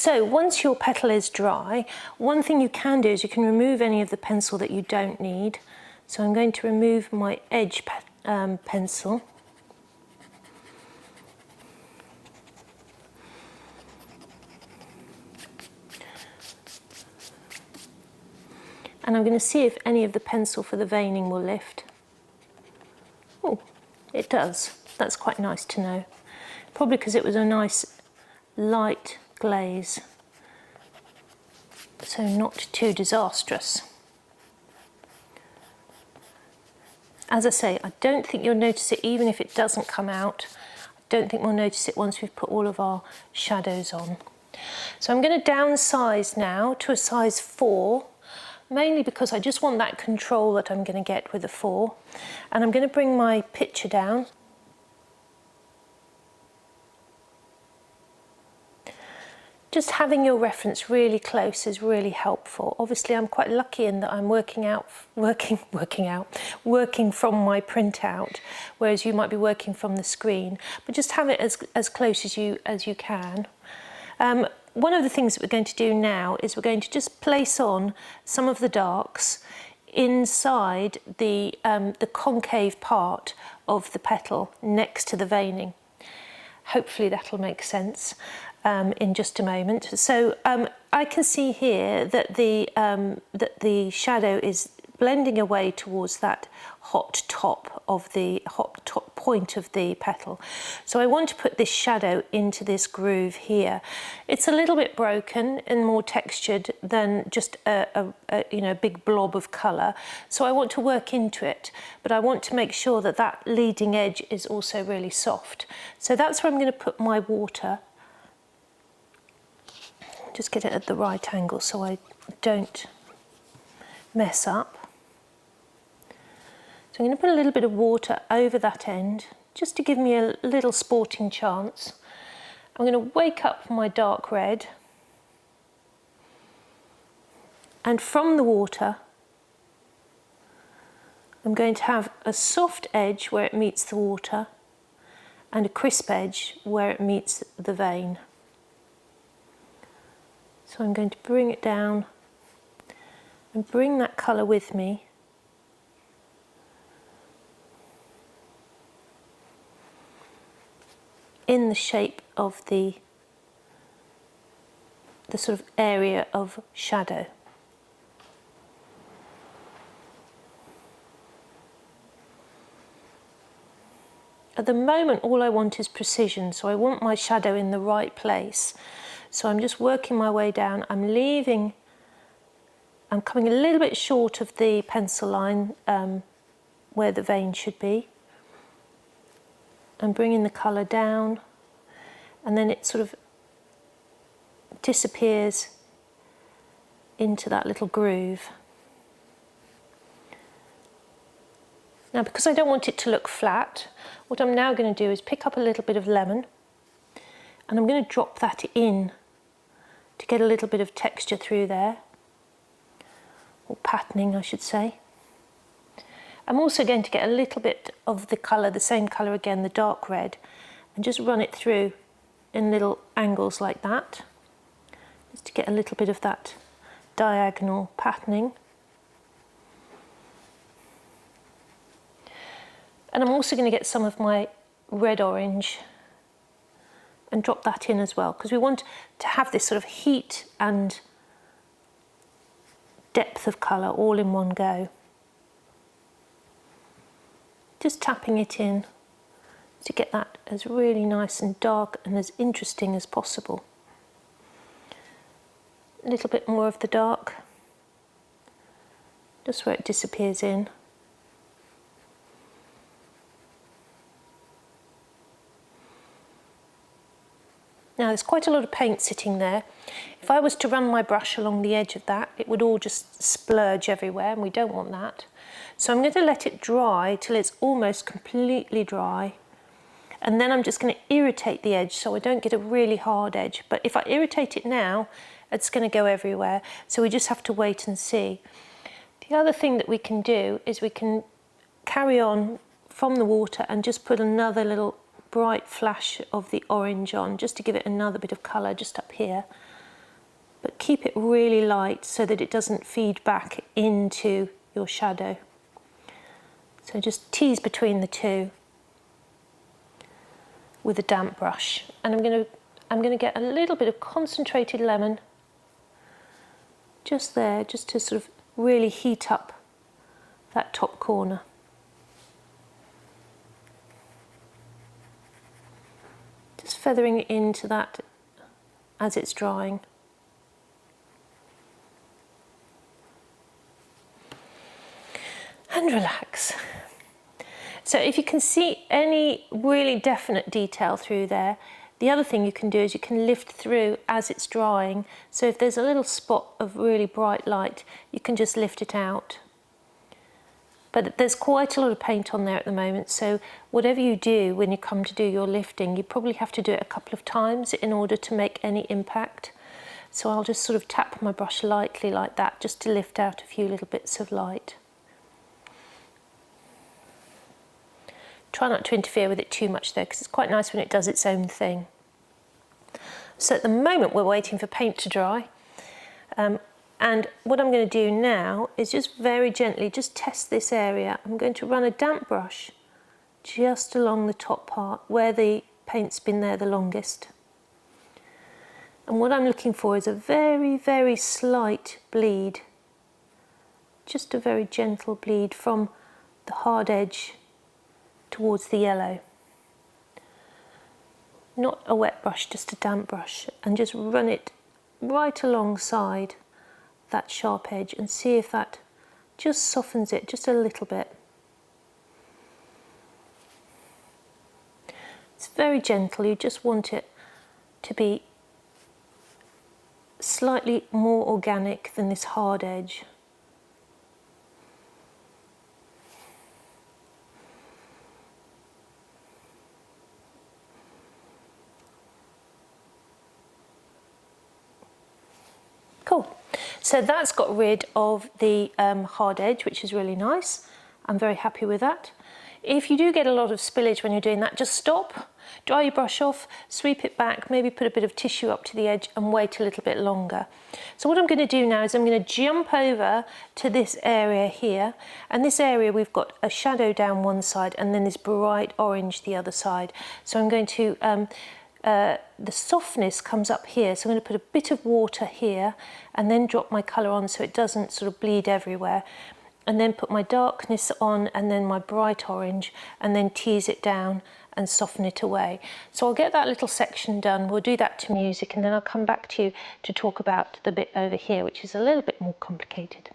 So once your petal is dry, one thing you can do is you can remove any of the pencil that you don't need. So I'm going to remove my edge pencil. And I'm going to see if any of the pencil for the veining will lift. Oh, it does. That's quite nice to know. Probably because it was a nice light glaze. So not too disastrous. As I say, I don't think you'll notice it even if it doesn't come out. I don't think we'll notice it once we've put all of our shadows on. So I'm going to downsize now to a size 4. Mainly because I just want that control that I'm going to get with a 4. And I'm going to bring my picture down. Just having your reference really close is really helpful. Obviously I'm quite lucky in that I'm working from my printout, whereas you might be working from the screen. But just have it as close as you can. One of the things that we're going to do now is we're going to just place on some of the darks inside the concave part of the petal next to the veining. Hopefully that'll make sense in just a moment. So I can see here that the shadow is blending away towards that hot top point of the petal. So I want to put this shadow into this groove here. It's a little bit broken and more textured than just a big blob of colour. So I want to work into it, but I want to make sure that that leading edge is also really soft. So that's where I'm going to put my water. Just get it at the right angle so I don't mess up. So I'm going to put a little bit of water over that end, just to give me a little sporting chance. I'm going to wake up my dark red, and from the water I'm going to have a soft edge where it meets the water and a crisp edge where it meets the vein. So I'm going to bring it down and bring that colour with me. In the shape of the sort of area of shadow. At the moment all I want is precision, so I want my shadow in the right place. So I'm just working my way down. I'm coming a little bit short of the pencil line where the vein should be. I'm bringing the colour down, and then it sort of disappears into that little groove. Now, because I don't want it to look flat, what I'm now going to do is pick up a little bit of lemon, and I'm going to drop that in to get a little bit of texture through there, or patterning I should say. I'm also going to get a little bit of the colour, the same colour again, the dark red, and just run it through in little angles like that, just to get a little bit of that diagonal patterning. And I'm also going to get some of my red-orange and drop that in as well, because we want to have this sort of heat and depth of colour all in one go. Just tapping it in to get that as really nice and dark and as interesting as possible. A little bit more of the dark, just where it disappears in. Now there's quite a lot of paint sitting there. If I was to run my brush along the edge of that, it would all just splurge everywhere, and we don't want that. So I'm going to let it dry till it's almost completely dry, and then I'm just going to irritate the edge so I don't get a really hard edge. But if I irritate it now, it's going to go everywhere, so we just have to wait and see. The other thing that we can do is we can carry on from the water and just put another little bright flash of the orange on, just to give it another bit of colour just up here. but keep it really light so that it doesn't feed back into your shadow. So just tease between the two with a damp brush. And I'm going to get a little bit of concentrated lemon just there, just to sort of really heat up that top corner. Just feathering it into that as it's drying. And relax. So if you can see any really definite detail through there, the other thing you can do is you can lift through as it's drying. So if there's a little spot of really bright light, you can just lift it out. But there's quite a lot of paint on there at the moment, so whatever you do when you come to do your lifting, you probably have to do it a couple of times in order to make any impact. So I'll just sort of tap my brush lightly like that, just to lift out a few little bits of light. Try not to interfere with it too much though, because it's quite nice when it does its own thing. So at the moment we're waiting for paint to dry. And what I'm going to do now is just very gently just test this area. I'm going to run a damp brush just along the top part where the paint's been there the longest. And what I'm looking for is a very, very slight bleed. Just a very gentle bleed from the hard edge towards the yellow. Not a wet brush, just a damp brush, and just run it right alongside that sharp edge and see if that just softens it just a little bit. It's very gentle, you just want it to be slightly more organic than this hard edge. Cool. So that's got rid of the hard edge, which is really nice. I'm very happy with that. If you do get a lot of spillage when you're doing that, just stop, dry your brush off, sweep it back, maybe put a bit of tissue up to the edge and wait a little bit longer. So what I'm going to do now is I'm going to jump over to this area here, and this area we've got a shadow down one side and then this bright orange the other side. So I'm going to the softness comes up here, so I'm going to put a bit of water here and then drop my colour on so it doesn't sort of bleed everywhere, and then put my darkness on and then my bright orange, and then tease it down and soften it away. So I'll get that little section done, we'll do that to music, and then I'll come back to you to talk about the bit over here, which is a little bit more complicated.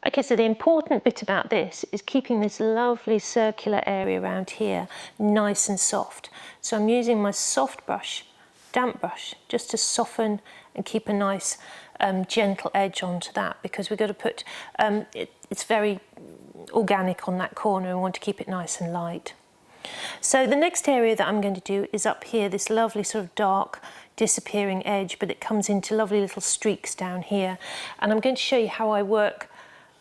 Okay, so the important bit about this is keeping this lovely circular area around here nice and soft. So I'm using my soft brush, damp brush, just to soften and keep a nice gentle edge onto that, because we've got to put, it's very organic on that corner and we want to keep it nice and light. So the next area that I'm going to do is up here, this lovely sort of dark disappearing edge, but it comes into lovely little streaks down here. And I'm going to show you how I work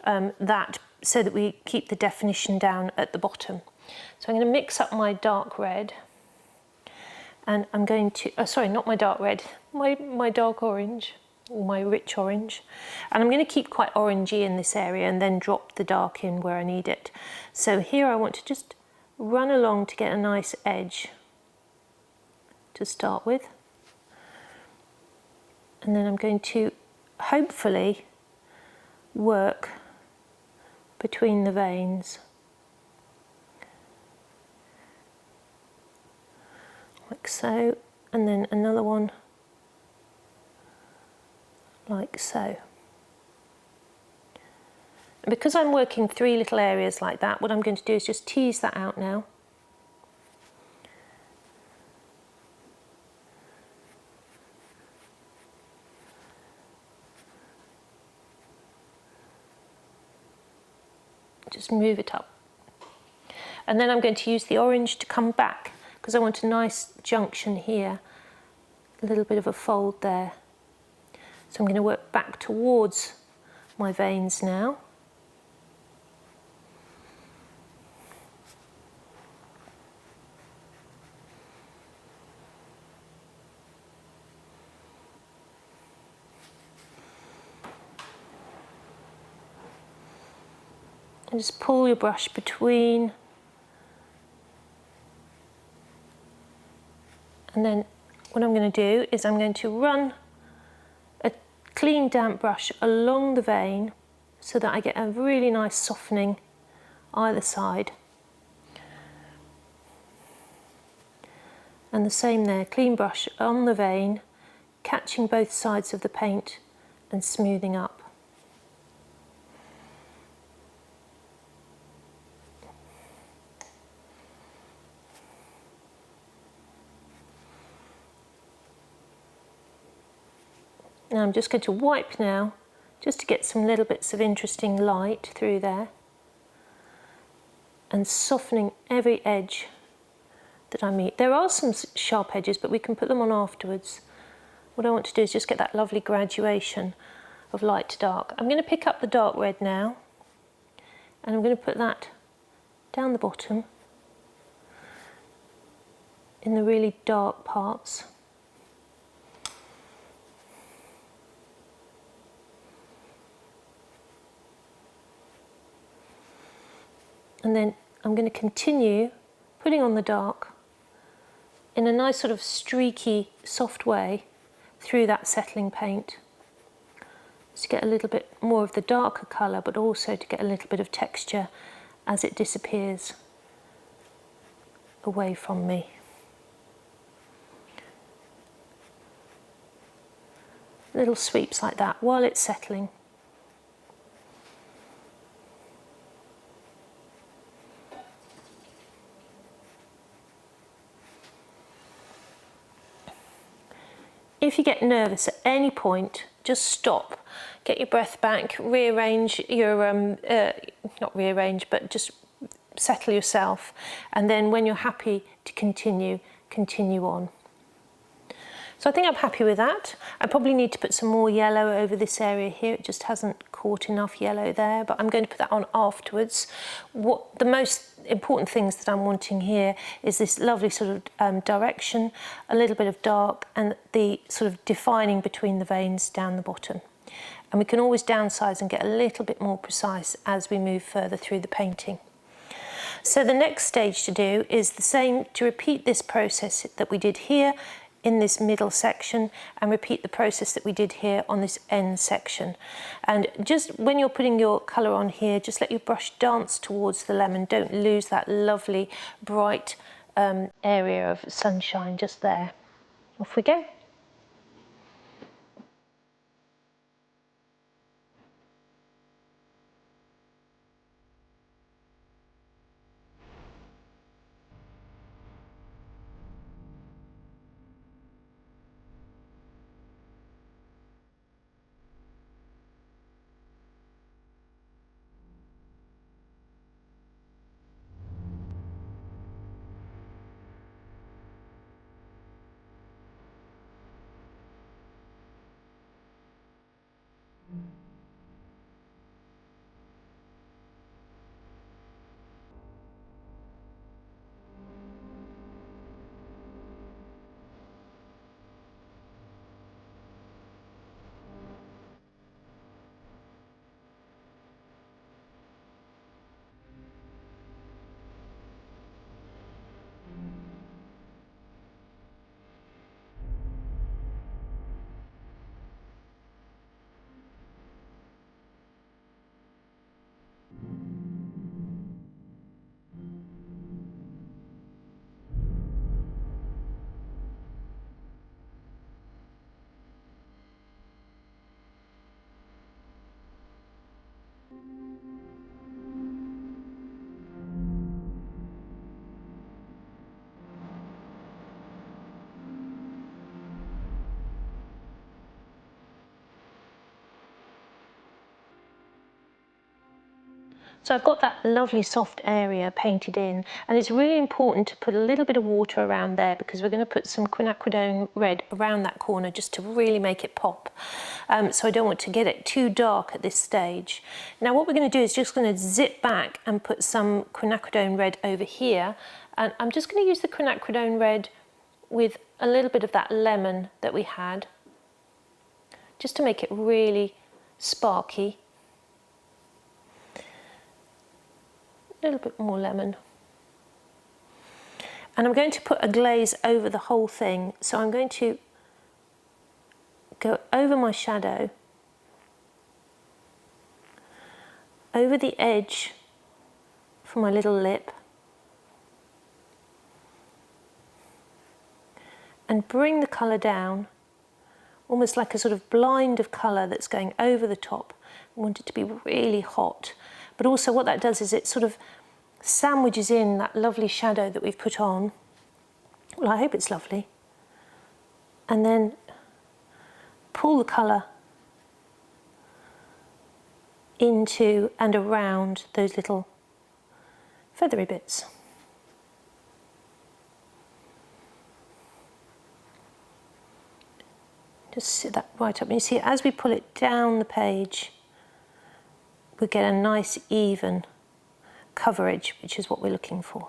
that so that we keep the definition down at the bottom. So I'm going to mix up my dark red, and I'm going to, sorry, not my dark red, my dark orange, or my rich orange. And I'm going to keep quite orangey in this area and then drop the dark in where I need it. So here I want to just run along to get a nice edge to to start with. And then I'm going to hopefully work between the veins. Like so, and then another one like so. And because I'm working 3 little areas like that, what I'm going to do is just tease that out now. Just move it up. And then I'm going to use the orange to come back because I want a nice junction here, a little bit of a fold there. So I'm going to work back towards my veins now. And just pull your brush between. And then what I'm going to do is I'm going to run a clean damp brush along the vein so that I get a really nice softening either side. And the same there, clean brush on the vein, catching both sides of the paint and smoothing up. Now I'm just going to wipe now, just to get some little bits of interesting light through there, and softening every edge that I meet. There are some sharp edges, but we can put them on afterwards. What I want to do is just get that lovely graduation of light to dark. I'm going to pick up the dark red now, and I'm going to put that down the bottom in the really dark parts. And then I'm going to continue putting on the dark in a nice sort of streaky, soft way through that settling paint. To get a little bit more of the darker colour, but also to get a little bit of texture as it disappears away from me. Little sweeps like that while it's settling. If you get nervous at any point, just stop, get your breath back, rearrange your, not rearrange, but just settle yourself. And then when you're happy to continue, continue on. So I think I'm happy with that. I probably need to put some more yellow over this area here. It just hasn't caught enough yellow there, but I'm going to put that on afterwards. What the most important things that I'm wanting here is this lovely sort of direction, a little bit of dark, and the sort of defining between the veins down the bottom. And we can always downsize and get a little bit more precise as we move further through the painting. So the next stage to do is the same, to repeat this process that we did here in this middle section, and repeat the process that we did here on this end section. And just when you're putting your colour on here, just let your brush dance towards the lemon. Don't lose that lovely bright area of sunshine just there. Off we go. So I've got that lovely soft area painted in, and it's really important to put a little bit of water around there because we're going to put some quinacridone red around that corner just to really make it pop. So I don't want to get it too dark at this stage. Now what we're going to do is just going to zip back and put some quinacridone red over here, and I'm just going to use the quinacridone red with a little bit of that lemon that we had, just to make it really sparky. A little bit more lemon. And I'm going to put a glaze over the whole thing. So I'm going to go over my shadow, over the edge for my little lip, and bring the colour down, almost like a sort of blind of colour that's going over the top. I want it to be really hot. But also what that does is it sort of sandwiches in that lovely shadow that we've put on. Well, I hope it's lovely. And then pull the colour into and around those little feathery bits. Just sit that right up. And you see, as we pull it down the page, we get a nice even coverage, which is what we're looking for.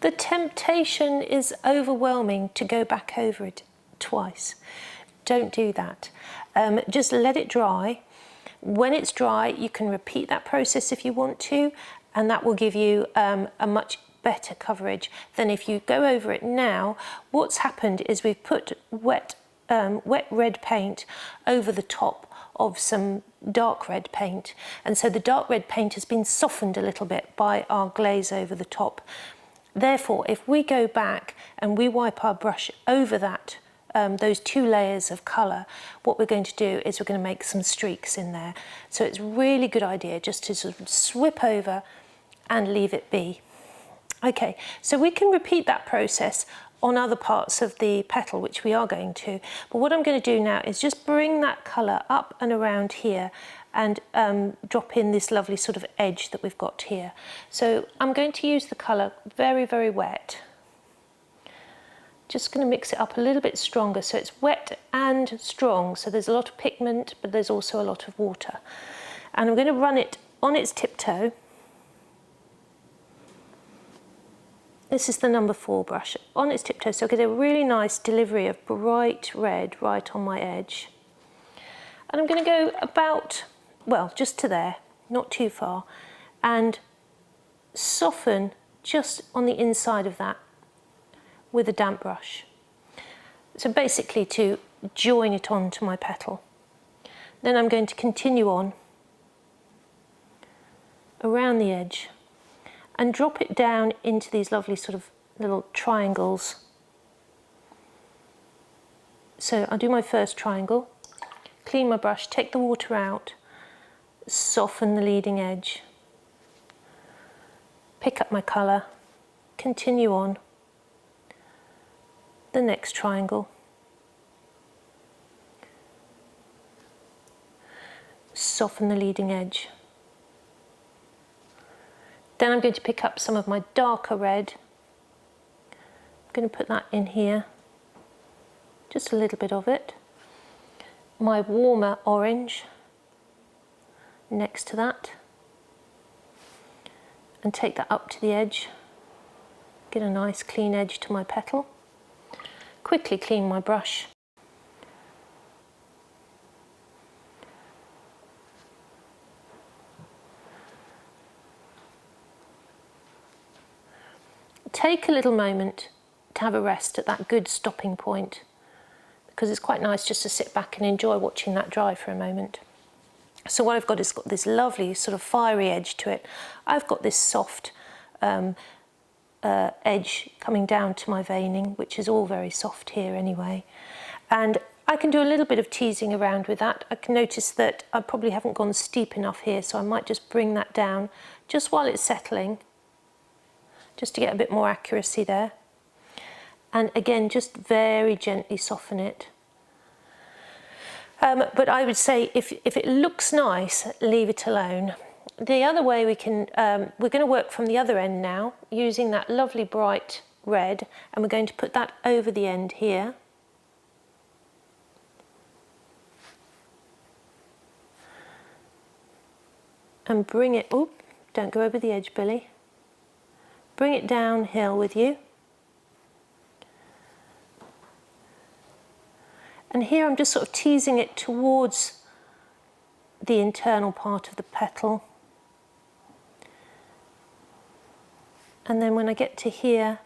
The temptation is overwhelming to go back over it twice. Don't do that. Just let it dry. When it's dry, you can repeat that process if you want to, and that will give you a much better coverage than if you go over it now. What's happened is we've put wet red paint over the top of some dark red paint, and so the dark red paint has been softened a little bit by our glaze over the top. Therefore, if we go back and we wipe our brush over that those two layers of colour, what we're going to do is we're going to make some streaks in there. So it's a really good idea just to sort of swip over and leave it be. Okay, so we can repeat that process on other parts of the petal, which we are going to. But what I'm going to do now is just bring that colour up and around here and drop in this lovely sort of edge that we've got here. So I'm going to use the colour very, very wet. Just going to mix it up a little bit stronger, so it's wet and strong. So there's a lot of pigment, but there's also a lot of water. And I'm going to run it on its tiptoe. This is the number 4 brush, on its tiptoe, so I get a really nice delivery of bright red right on my edge. And I'm going to go about, well, just to there, not too far, and soften just on the inside of that with a damp brush. So basically to join it onto my petal. Then I'm going to continue on around the edge and drop it down into these lovely sort of little triangles. So I'll do my first triangle, clean my brush, take the water out, soften the leading edge, pick up my colour, continue on, the next triangle, soften the leading edge. Then I'm going to pick up some of my darker red. I'm going to put that in here, just a little bit of it. My warmer orange next to that, and take that up to the edge. Get a nice clean edge to my petal. Quickly clean my brush. Take a little moment to have a rest at that good stopping point, because it's quite nice just to sit back and enjoy watching that dry for a moment. So what I've got is got this lovely sort of fiery edge to it. I've got this soft edge coming down to my veining, which is all very soft here anyway. And I can do a little bit of teasing around with that. I can notice that I probably haven't gone steep enough here, so I might just bring that down just while it's settling, just to get a bit more accuracy there. And again, just very gently soften it. But I would say if it looks nice, leave it alone. The other way we can, we're going to work from the other end now, using that lovely bright red, and we're going to put that over the end here. And bring it, oop, don't go over the edge, Billy. Bring it downhill with you. And here I'm just sort of teasing it towards the internal part of the petal. And then when I get to here,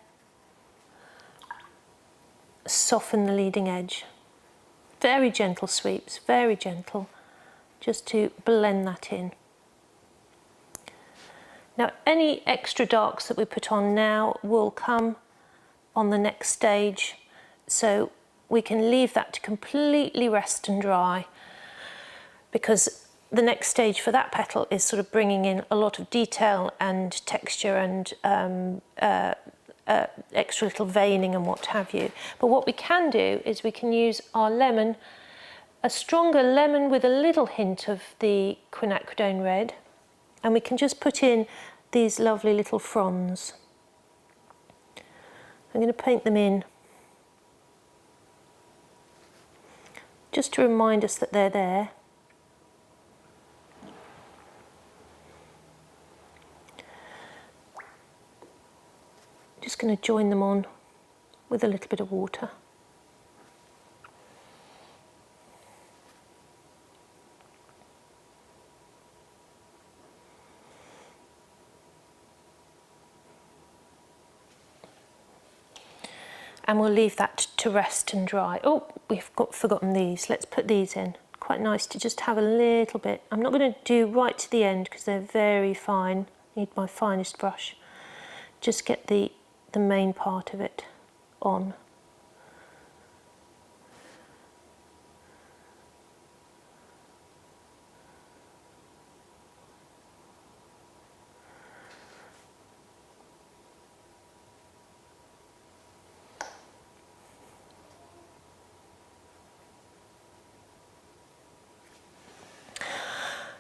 soften the leading edge. Very gentle sweeps, very gentle, just to blend that in. Now, any extra darks that we put on now will come on the next stage, so we can leave that to completely rest and dry, because the next stage for that petal is sort of bringing in a lot of detail and texture and extra little veining and what have you. But what we can do is we can use our lemon, a stronger lemon with a little hint of the quinacridone red, and we can just put in these lovely little fronds. I'm going to paint them in just to remind us that they're there. Just going to join them on with a little bit of water. And we'll leave that to rest and dry. Oh, forgotten these. Let's put these in. Quite nice to just have a little bit. I'm not going to do right to the end because they're very fine. Need my finest brush. Just get the main part of it on.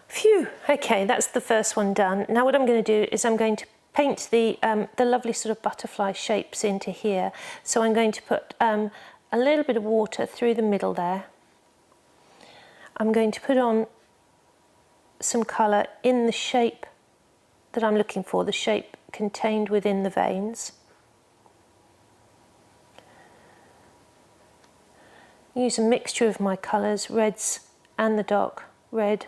Phew, okay, that's the first one done. Now what I'm going to do is I'm going to paint the lovely sort of butterfly shapes into here. So I'm going to put a little bit of water through the middle there. I'm going to put on some colour in the shape that I'm looking for, the shape contained within the veins. Use a mixture of my colours, reds and the dark red.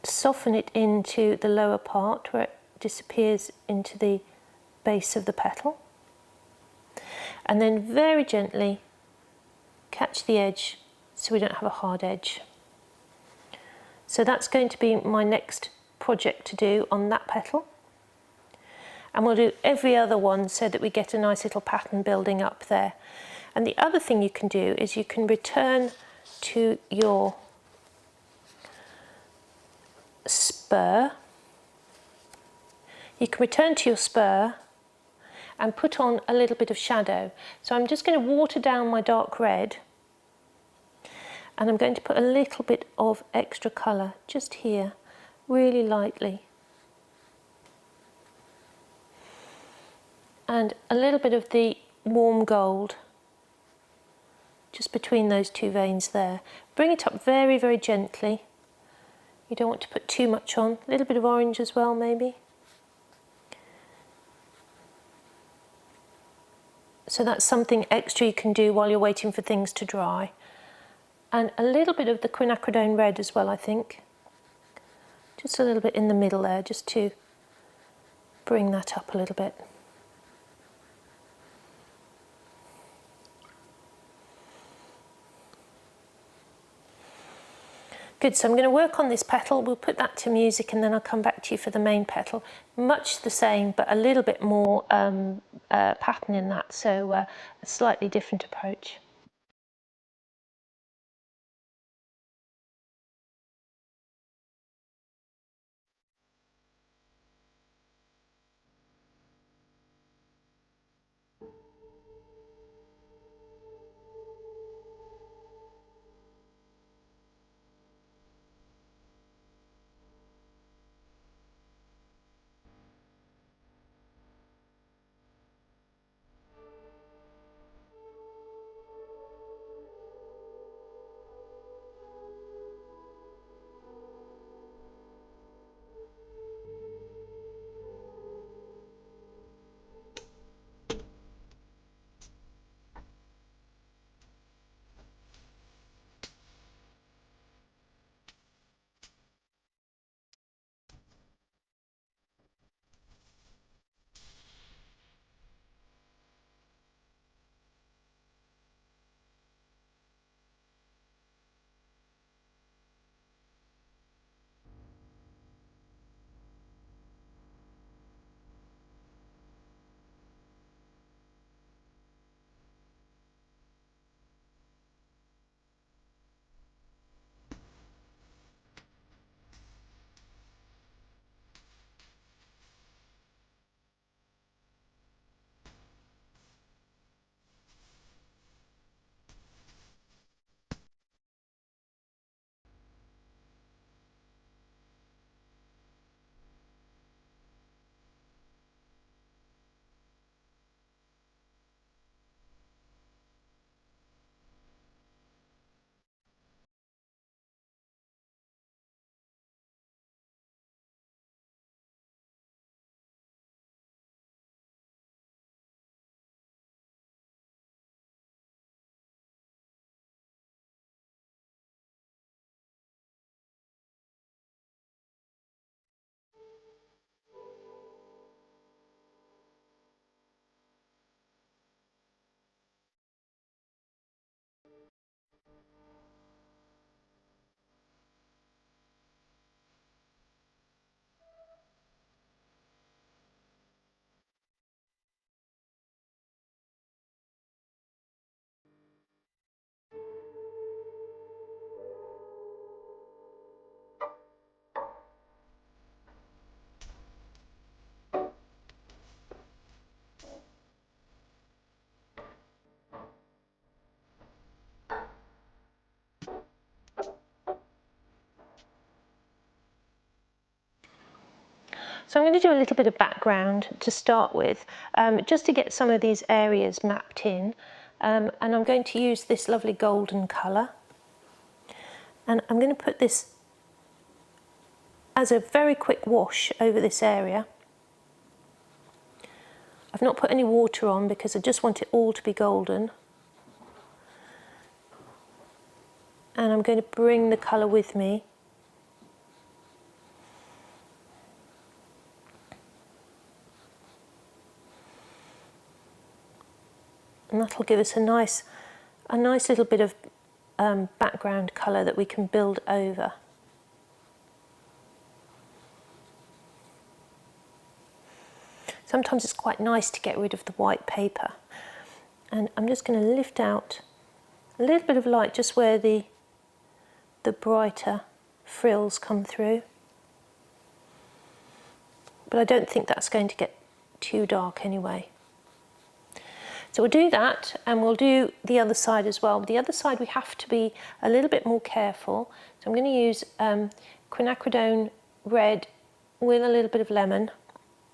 Soften it into the lower part where it disappears into the base of the petal, and then very gently catch the edge so we don't have a hard edge. So that's going to be my next project to do on that petal, and we'll do every other one so that we get a nice little pattern building up there. And the other thing you can do is you can return to your spur. You can return to your spur and put on a little bit of shadow. So I'm just going to water down my dark red, and I'm going to put a little bit of extra colour just here, really lightly, and a little bit of the warm gold just between those two veins there. Bring it up very, very gently. You don't want to put too much on. A little bit of orange as well, maybe. So that's something extra you can do while you're waiting for things to dry. And a little bit of the quinacridone red as well, I think. Just a little bit in the middle there, just to bring that up a little bit. Good, so I'm going to work on this petal. We'll put that to music and then I'll come back to you for the main petal. Much the same, but a little bit more pattern in that, so a slightly different approach. So I'm going to do a little bit of background to start with, just to get some of these areas mapped in. And I'm going to use this lovely golden colour. And I'm going to put this as a very quick wash over this area. I've not put any water on because I just want it all to be golden. And I'm going to bring the colour with me. And that'll give us a nice little bit of background colour that we can build over. Sometimes it's quite nice to get rid of the white paper. And I'm just going to lift out a little bit of light just where the brighter frills come through. But I don't think that's going to get too dark anyway. So we'll do that, and we'll do the other side as well. The other side we have to be a little bit more careful. So I'm going to use quinacridone red with a little bit of lemon.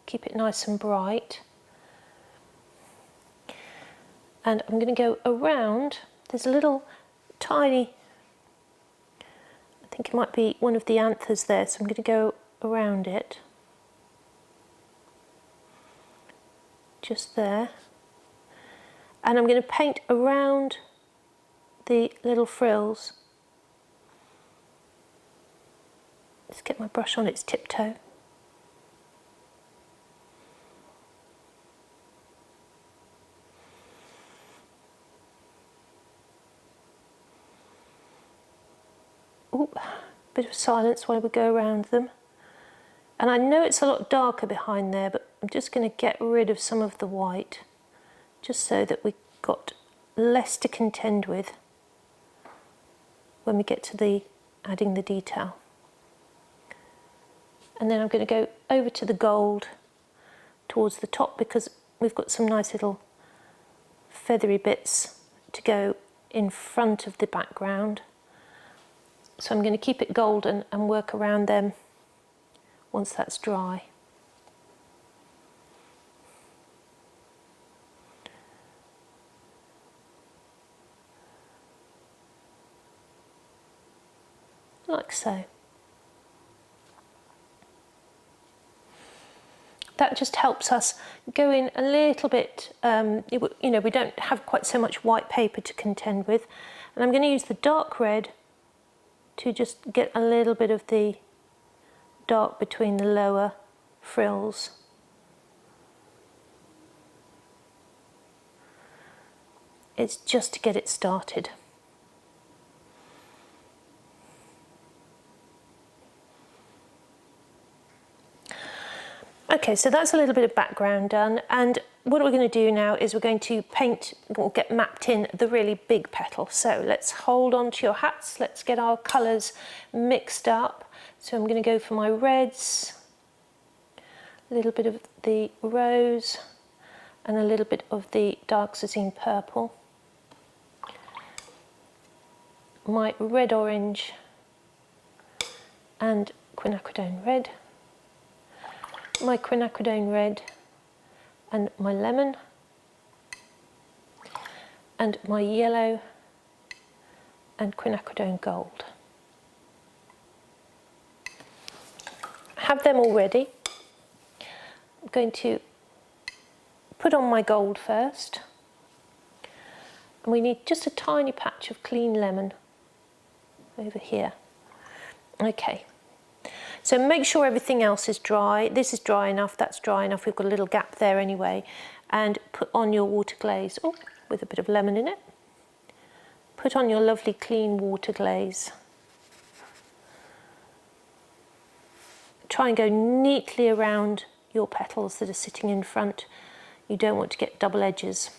Keep it nice and bright. And I'm going to go around. There's a little tiny, I think it might be one of the anthers there, so I'm going to go around it. Just there. And I'm going to paint around the little frills. Just get my brush on its tiptoe. Ooh, bit of silence while we go around them. And I know it's a lot darker behind there, but I'm just going to get rid of some of the white, just so that we've got less to contend with when we get to adding the detail. And then I'm going to go over to the gold towards the top, because we've got some nice little feathery bits to go in front of the background. So I'm going to keep it golden and work around them once that's dry. Like so. That just helps us go in a little bit, you know, we don't have quite so much white paper to contend with. And I'm going to use the dark red to just get a little bit of the dark between the lower frills. It's just to get it started. Okay, so that's a little bit of background done, and what we're going to do now is we're going to paint, or get mapped in, the really big petal. So let's hold on to your hats, let's get our colours mixed up. So I'm going to go for my reds, a little bit of the rose, and a little bit of the dark Zazine purple. My red orange and quinacridone red. My quinacridone red and my lemon, and my yellow and quinacridone gold. Have them all ready. I'm going to put on my gold first, and we need just a tiny patch of clean lemon over here. Okay. So make sure everything else is dry. This is dry enough, that's dry enough. We've got a little gap there anyway. And put on your water glaze, with a bit of lemon in it. Put on your lovely clean water glaze. Try and go neatly around your petals that are sitting in front. You don't want to get double edges.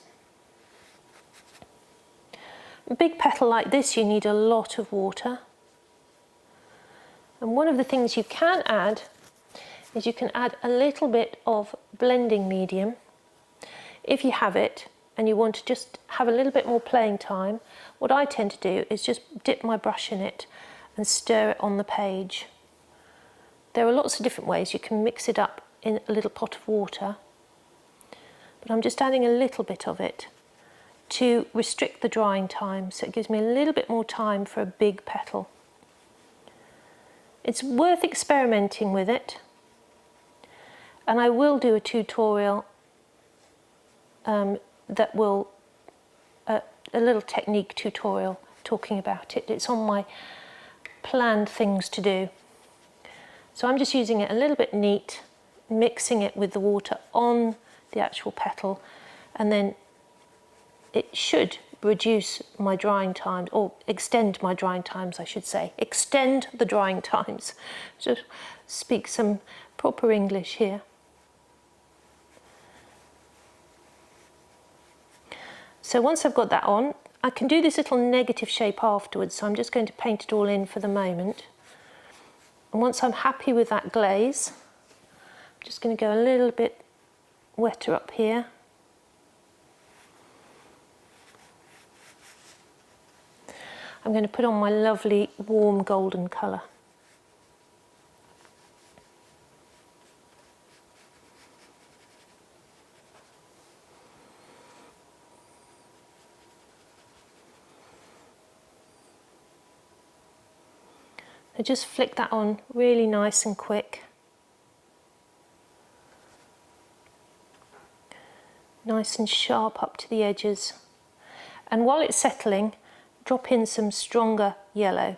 A big petal like this, you need a lot of water. And one of the things you can add is you can add a little bit of blending medium. If you have it and you want to just have a little bit more playing time, what I tend to do is just dip my brush in it and stir it on the page. There are lots of different ways you can mix it up in a little pot of water, but I'm just adding a little bit of it to restrict the drying time, so it gives me a little bit more time for a big petal. It's worth experimenting with it, and I will do a tutorial that will, a little technique tutorial talking about it. It's on my planned things to do. So I'm just using it a little bit neat, mixing it with the water on the actual petal, and then it should reduce my drying times, or extend my drying times, I should say. Extend the drying times. Just speak some proper English here. So once I've got that on, I can do this little negative shape afterwards, so I'm just going to paint it all in for the moment. And once I'm happy with that glaze, I'm just going to go a little bit wetter up here. I'm going to put on my lovely warm golden colour. So just flick that on really nice and quick. Nice and sharp up to the edges. And while it's settling, drop in some stronger yellow.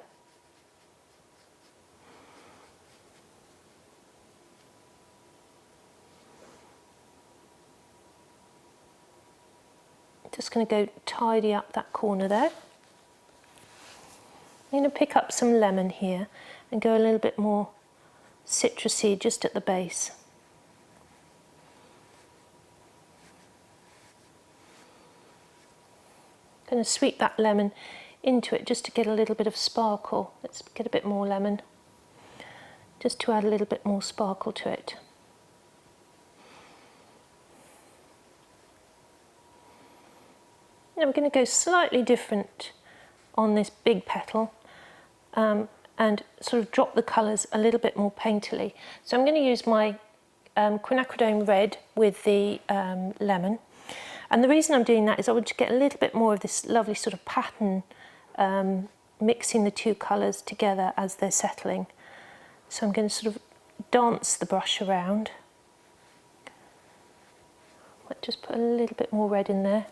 Just going to go tidy up that corner there. I'm going to pick up some lemon here and go a little bit more citrusy just at the base. I'm going to sweep that lemon into it just to get a little bit of sparkle. Let's get a bit more lemon, just to add a little bit more sparkle to it. Now we're going to go slightly different on this big petal, and sort of drop the colours a little bit more painterly. So I'm going to use my quinacridone red with the lemon, and the reason I'm doing that is I want to get a little bit more of this lovely sort of pattern, mixing the two colours together as they're settling. So I'm going to sort of dance the brush around. Might just put a little bit more red in there.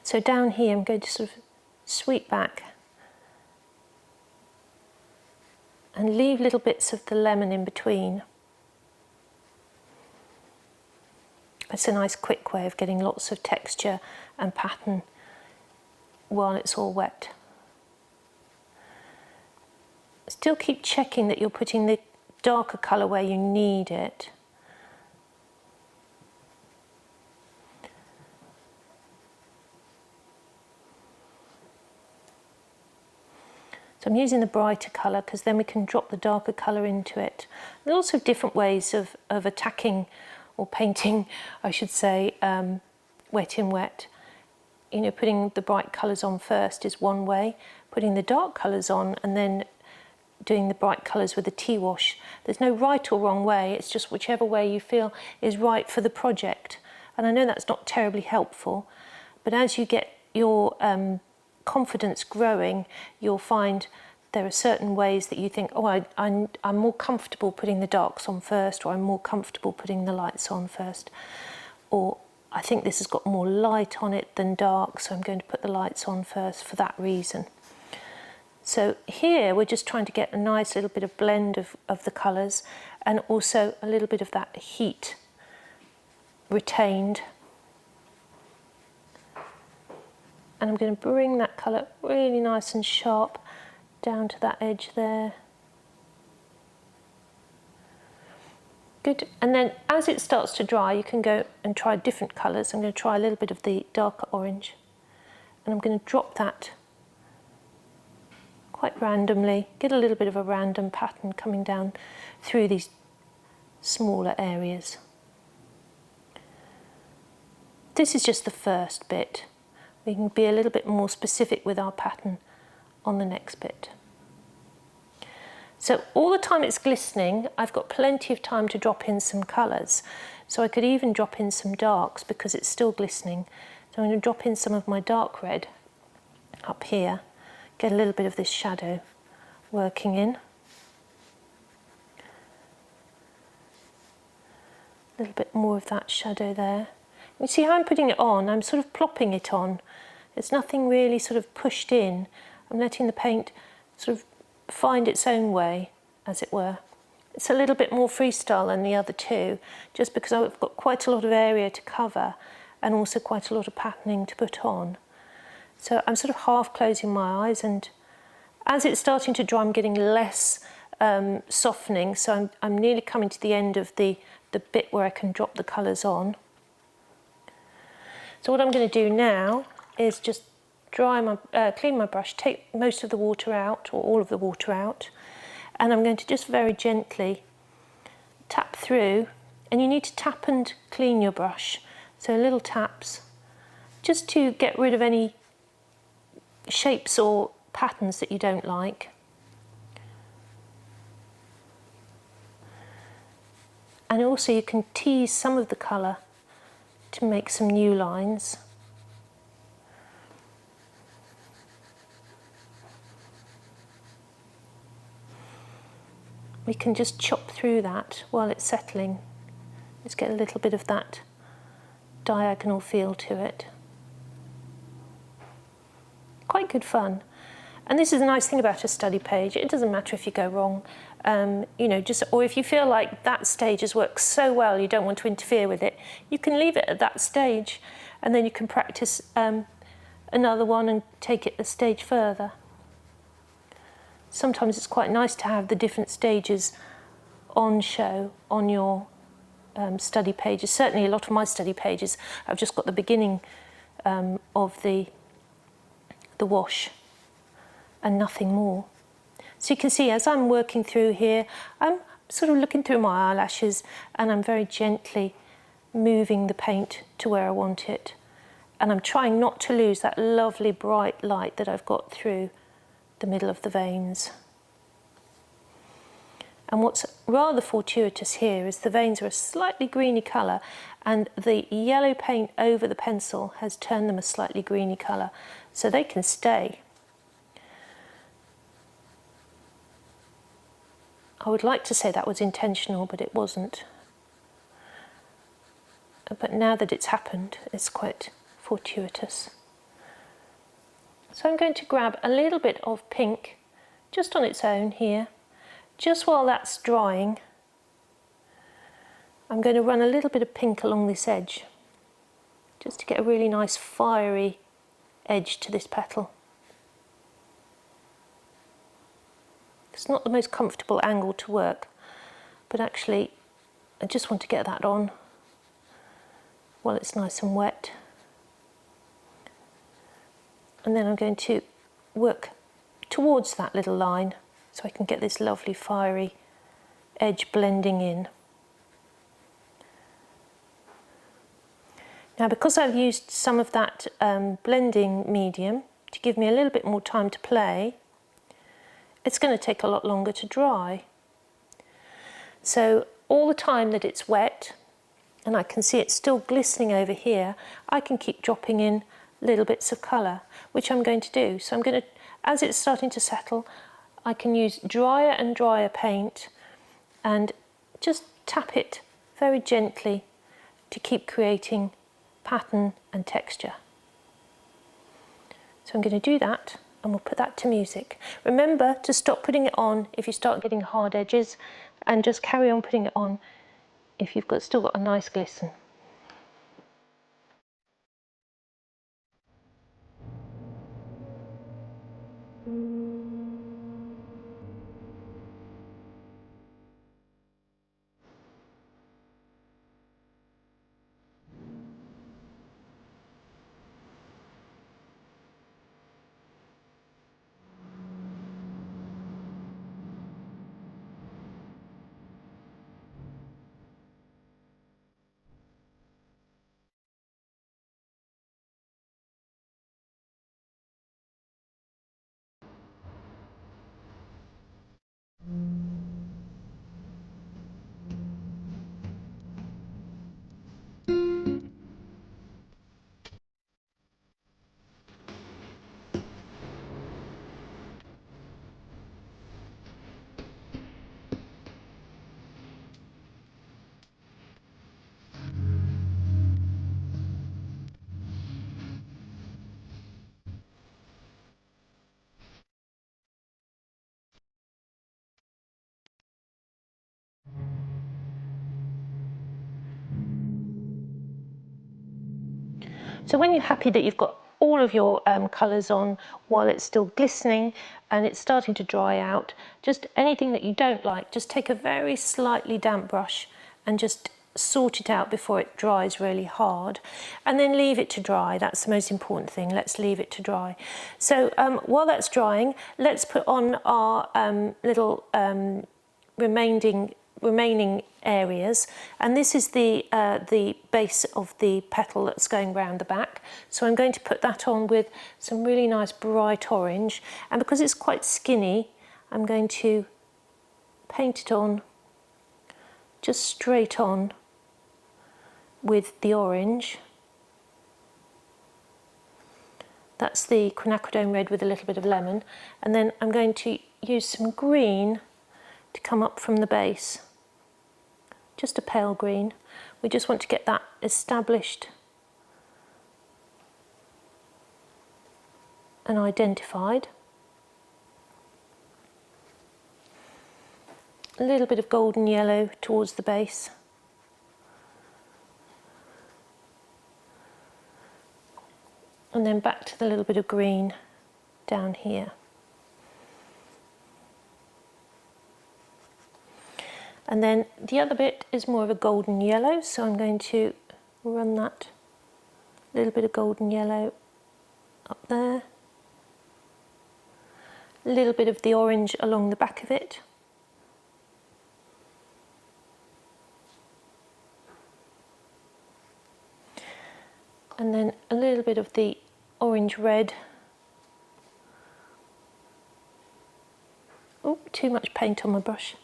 So down here I'm going to sort of sweep back and leave little bits of the lemon in between. It's a nice quick way of getting lots of texture and pattern while it's all wet. Still keep checking that you're putting the darker colour where you need it. So I'm using the brighter colour because then we can drop the darker colour into it. There are also different ways of attacking or painting, I should say, wet in wet. You know, putting the bright colours on first is one way, putting the dark colours on and then doing the bright colours with the tea wash. There's no right or wrong way, it's just whichever way you feel is right for the project. And I know that's not terribly helpful, but as you get your confidence growing, you'll find there are certain ways that you think, oh, I'm more comfortable putting the darks on first, or I'm more comfortable putting the lights on first, or I think this has got more light on it than dark, so I'm going to put the lights on first for that reason. So here we're just trying to get a nice little bit of blend of the colours, and also a little bit of that heat retained. And I'm going to bring that colour really nice and sharp down to that edge there. Good. And then as it starts to dry, you can go and try different colours. I'm going to try a little bit of the darker orange. And I'm going to drop that quite randomly, get a little bit of a random pattern coming down through these smaller areas. This is just the first bit. We can be a little bit more specific with our pattern on the next bit. So all the time it's glistening, I've got plenty of time to drop in some colours. So I could even drop in some darks because it's still glistening. So I'm going to drop in some of my dark red up here, get a little bit of this shadow working in. A little bit more of that shadow there. You see how I'm putting it on? I'm sort of plopping it on. There's nothing really sort of pushed in. I'm letting the paint sort of find its own way, as it were. It's a little bit more freestyle than the other two, just because I've got quite a lot of area to cover and also quite a lot of patterning to put on. So I'm sort of half closing my eyes, and as it's starting to dry I'm getting less softening, so I'm nearly coming to the end of the bit where I can drop the colours on. So what I'm going to do now is just clean my brush, take most of the water out, or all of the water out, and I'm going to just very gently tap through, and you need to tap and clean your brush, so little taps, just to get rid of any shapes or patterns that you don't like. And also you can tease some of the colour to make some new lines. We can just chop through that while it's settling. Just get a little bit of that diagonal feel to it. Quite good fun. And this is a nice thing about a study page. It doesn't matter if you go wrong, you know, or if you feel like that stage has worked so well you don't want to interfere with it, you can leave it at that stage, and then you can practice another one and take it a stage further. Sometimes it's quite nice to have the different stages on show on your study pages. Certainly a lot of my study pages, I've just got the beginning of the wash and nothing more. So you can see as I'm working through here, I'm sort of looking through my eyelashes and I'm very gently moving the paint to where I want it. And I'm trying not to lose that lovely bright light that I've got through the middle of the veins. And what's rather fortuitous here is the veins are a slightly greeny colour, and the yellow paint over the pencil has turned them a slightly greeny colour, so they can stay. I would like to say that was intentional, but it wasn't. But now that it's happened, it's quite fortuitous. So I'm going to grab a little bit of pink just on its own here. Just while that's drying, I'm going to run a little bit of pink along this edge, just to get a really nice fiery edge to this petal. It's not the most comfortable angle to work, but actually I just want to get that on while it's nice and wet. And then I'm going to work towards that little line so I can get this lovely fiery edge blending in. Now, because I've used some of that blending medium to give me a little bit more time to play, it's going to take a lot longer to dry. So all the time that it's wet, and I can see it's still glistening over here, I can keep dropping in little bits of colour, which I'm going to do. So I'm going to, as it's starting to settle, I can use drier and drier paint and just tap it very gently to keep creating pattern and texture. So I'm going to do that, and we'll put that to music. Remember to stop putting it on if you start getting hard edges, and just carry on putting it on if you've still got a nice glisten. So when you're happy that you've got all of your colours on while it's still glistening and it's starting to dry out, just anything that you don't like, just take a very slightly damp brush and just sort it out before it dries really hard, and then leave it to dry. That's the most important thing. Let's leave it to dry. So while that's drying, let's put on our little remaining areas, and this is the base of the petal that's going round the back. So I'm going to put that on with some really nice bright orange, and because it's quite skinny, I'm going to paint it on just straight on with the orange. That's the quinacridone red with a little bit of lemon, and then I'm going to use some green to come up from the base, just a pale green. We just want to get that established and identified. A little bit of golden yellow towards the base. And then back to the little bit of green down here. And then the other bit is more of a golden yellow, so I'm going to run that little bit of golden yellow up there. A little bit of the orange along the back of it. And then a little bit of the orange red. Oh, too much paint on my brush.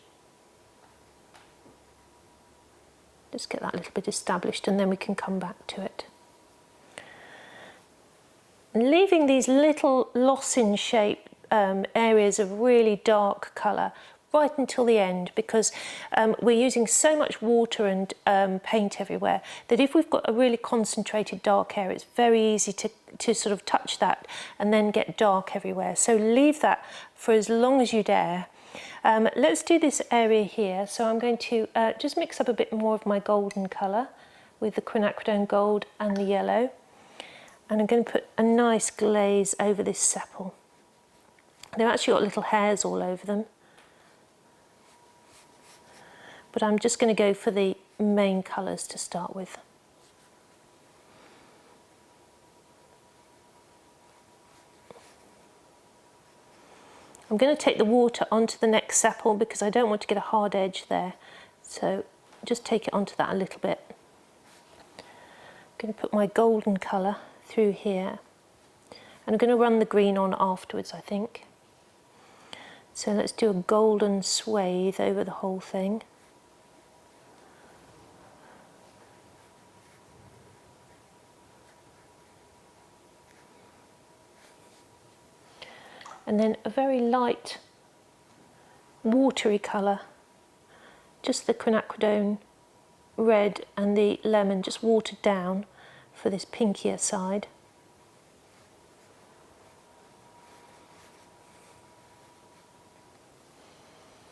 Just get that little bit established and then we can come back to it. And leaving these little lozenge shape areas of really dark colour right until the end, because we're using so much water and paint everywhere that if we've got a really concentrated dark area, it's very easy to sort of touch that and then get dark everywhere. So leave that for as long as you dare. Let's do this area here. So I'm going to just mix up a bit more of my golden colour with the quinacridone gold and the yellow. And I'm going to put a nice glaze over this sepal. They've actually got little hairs all over them. But I'm just going to go for the main colours to start with. I'm going to take the water onto the next sepal because I don't want to get a hard edge there. So just take it onto that a little bit. I'm going to put my golden colour through here. And I'm going to run the green on afterwards, I think. So let's do a golden swathe over the whole thing. And then a very light watery colour, just the quinacridone red and the lemon just watered down for this pinkier side.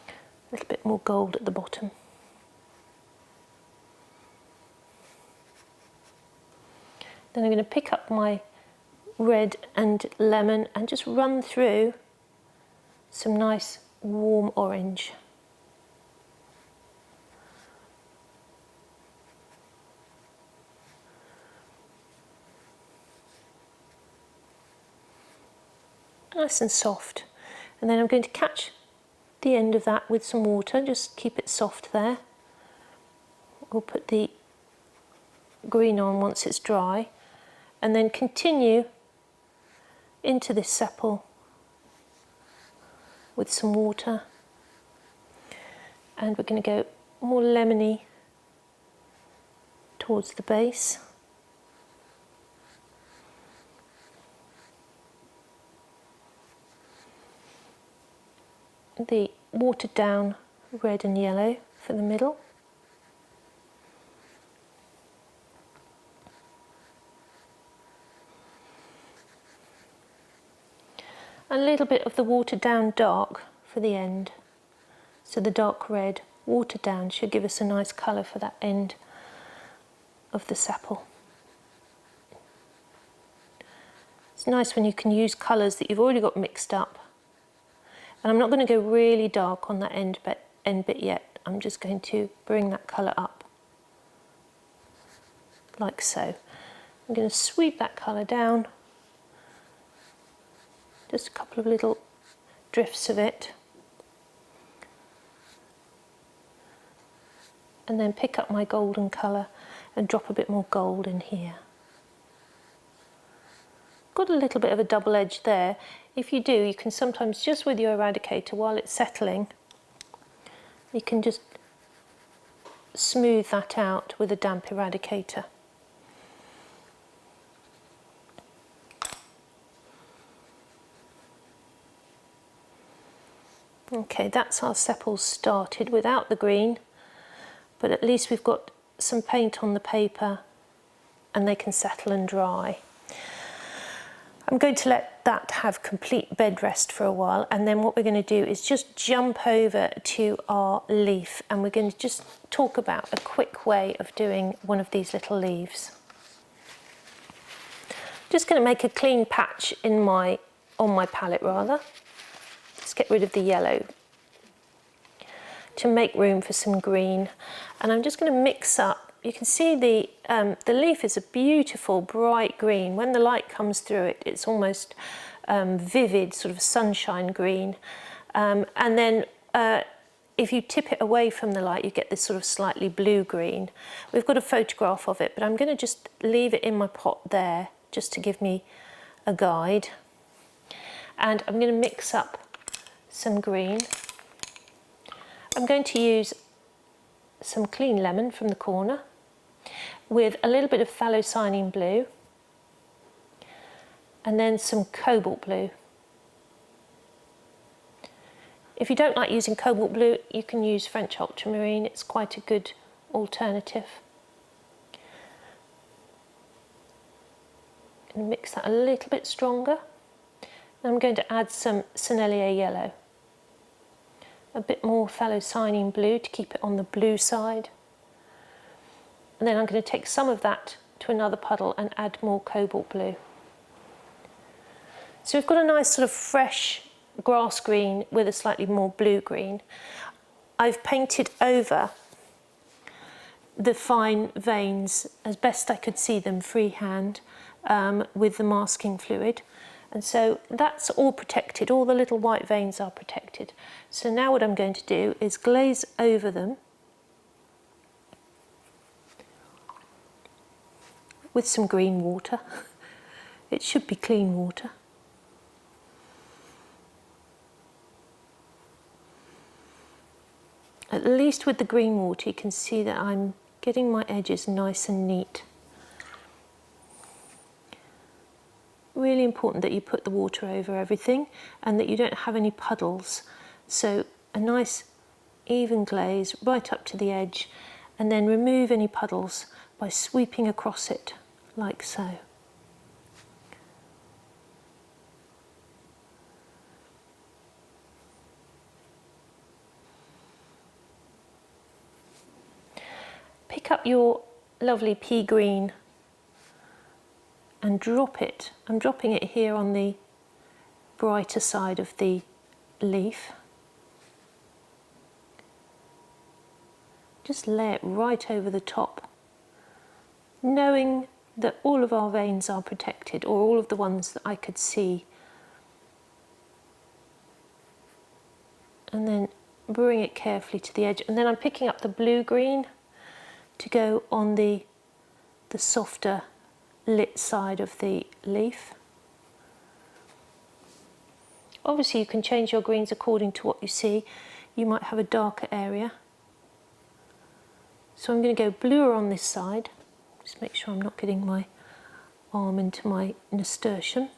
A little bit more gold at the bottom. Then I'm going to pick up my red and lemon and just run through some nice warm orange. Nice and soft. And then I'm going to catch the end of that with some water, just keep it soft there. We'll put the green on once it's dry and then continue into this sepal with some water, and we're going to go more lemony towards the base. The watered down red and yellow for the middle. A little bit of the watered down dark for the end. So the dark red watered down should give us a nice colour for that end of the sepal. It's nice when you can use colours that you've already got mixed up. And I'm not going to go really dark on that end bit yet. I'm just going to bring that colour up, like so. I'm going to sweep that colour down, just a couple of little drifts of it. And then pick up my golden colour and drop a bit more gold in here. Got a little bit of a double edge there. If you do, you can sometimes, just with your eradicator, while it's settling, you can just smooth that out with a damp eradicator. Okay, that's our sepals started without the green, but at least we've got some paint on the paper and they can settle and dry. I'm going to let that have complete bed rest for a while, and then what we're going to do is just jump over to our leaf, and we're going to just talk about a quick way of doing one of these little leaves. Just going to make a clean patch on my palette rather. Let's get rid of the yellow to make room for some green, and I'm just going to mix up. You can see the leaf is a beautiful bright green. When the light comes through it, it's almost vivid, sort of sunshine green. And then if you tip it away from the light, you get this sort of slightly blue-green. We've got a photograph of it, but I'm going to just leave it in my pot there, just to give me a guide. And I'm going to mix up some green. I'm going to use some clean lemon from the corner with a little bit of phthalocyanine blue and then some cobalt blue. If you don't like using cobalt blue, you can use French ultramarine. It's quite a good alternative. And mix that a little bit stronger. And I'm going to add some Sennelier yellow. A bit more phthalocyanine blue to keep it on the blue side. And then I'm going to take some of that to another puddle and add more cobalt blue. So we've got a nice sort of fresh grass green with a slightly more blue green. I've painted over the fine veins as best I could see them freehand with the masking fluid. And so that's all protected, all the little white veins are protected. So now what I'm going to do is glaze over them with some green water. It should be clean water. At least with the green water you can see that I'm getting my edges nice and neat. Really important that you put the water over everything and that you don't have any puddles. So a nice even glaze right up to the edge, and then remove any puddles by sweeping across it like so. Pick up your lovely pea green and drop it. I'm dropping it here on the brighter side of the leaf. Just lay it right over the top, knowing that all of our veins are protected, or all of the ones that I could see. And then bring it carefully to the edge. And then I'm picking up the blue-green to go on the softer lit side of the leaf. Obviously you can change your greens according to what you see. You might have a darker area. So I'm going to go bluer on this side. Just make sure I'm not getting my arm into my nasturtium.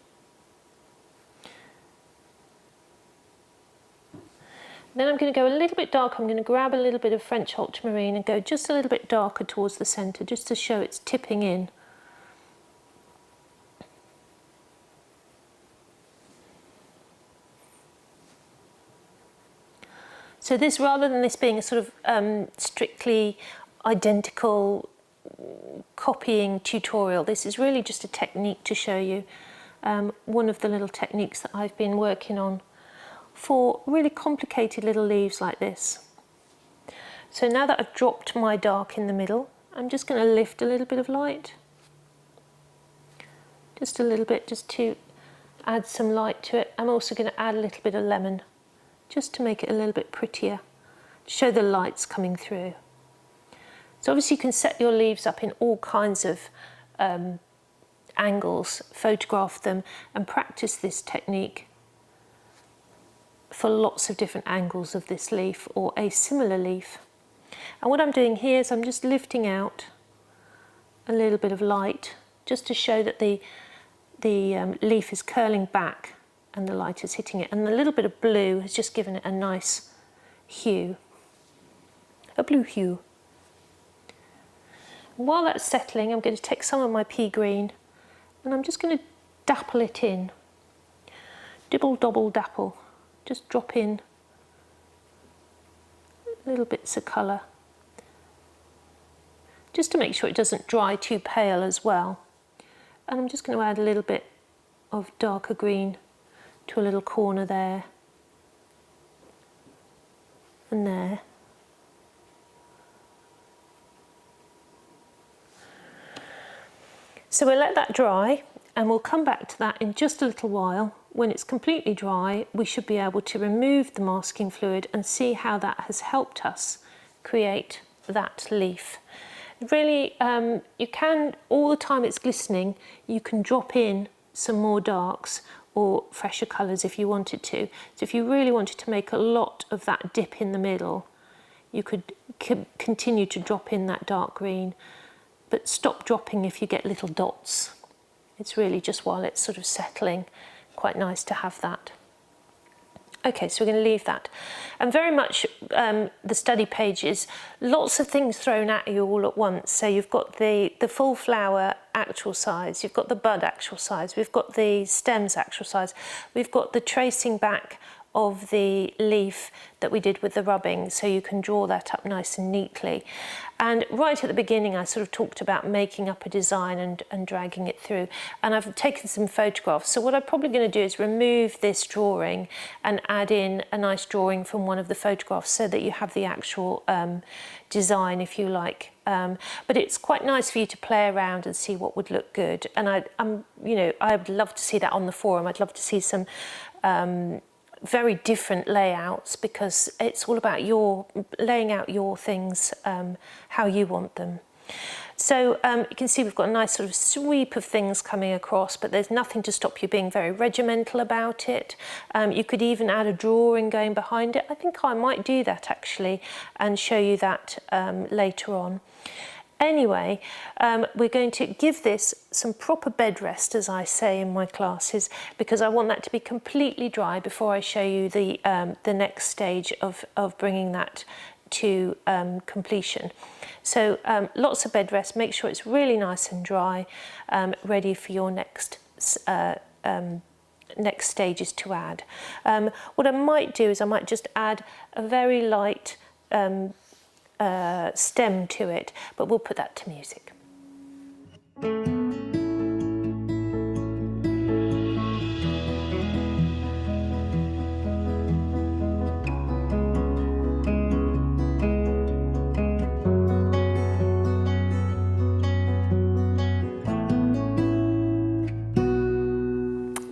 Then I'm going to go a little bit darker. I'm going to grab a little bit of French ultramarine and go just a little bit darker towards the centre, just to show it's tipping in. So this, rather than this being a sort of strictly identical copying tutorial, this is really just a technique to show you one of the little techniques that I've been working on for really complicated little leaves like this. So now that I've dropped my dark in the middle, I'm just going to lift a little bit of light. Just a little bit, just to add some light to it. I'm also going to add a little bit of lemon, just to make it a little bit prettier, to show the lights coming through. So obviously you can set your leaves up in all kinds of angles, photograph them and practice this technique for lots of different angles of this leaf or a similar leaf. And what I'm doing here is I'm just lifting out a little bit of light just to show that the leaf is curling back and the light is hitting it, and a little bit of blue has just given it a nice hue, a blue hue. While that's settling, I'm going to take some of my pea green and I'm just going to dapple it in. Dibble, dobble, dapple. Just drop in little bits of colour, just to make sure it doesn't dry too pale as well. And I'm just going to add a little bit of darker green to a little corner there and there. So we'll let that dry and we'll come back to that in just a little while. When it's completely dry, we should be able to remove the masking fluid and see how that has helped us create that leaf. Really, you can, all the time it's glistening, you can drop in some more darks or fresher colours if you wanted to. So if you really wanted to make a lot of that dip in the middle, you could continue to drop in that dark green, but stop dropping if you get little dots. It's really just while it's sort of settling, quite nice to have that. Okay, so we're going to leave that. And very much the study pages, lots of things thrown at you all at once. So you've got the full flower actual size, you've got the bud actual size, we've got the stems actual size, we've got the tracing back of the leaf that we did with the rubbing, so you can draw that up nice and neatly. And right at the beginning I sort of talked about making up a design and dragging it through, and I've taken some photographs. So what I'm probably going to do is remove this drawing and add in a nice drawing from one of the photographs so that you have the actual design, if you like. But it's quite nice for you to play around and see what would look good. And I'd love to see that on the forum. I'd love to see some very different layouts, because it's all about your laying out your things how you want them. So you can see we've got a nice sort of sweep of things coming across, but there's nothing to stop you being very regimental about it. You could even add a drawing going behind it. I think I might do that actually and show you that later on. Anyway, we're going to give this some proper bed rest, as I say in my classes, because I want that to be completely dry before I show you the next stage of bringing that to completion. So lots of bed rest, make sure it's really nice and dry, ready for your next stages to add. What I might do is I might just add a very light stem to it, but we'll put that to music.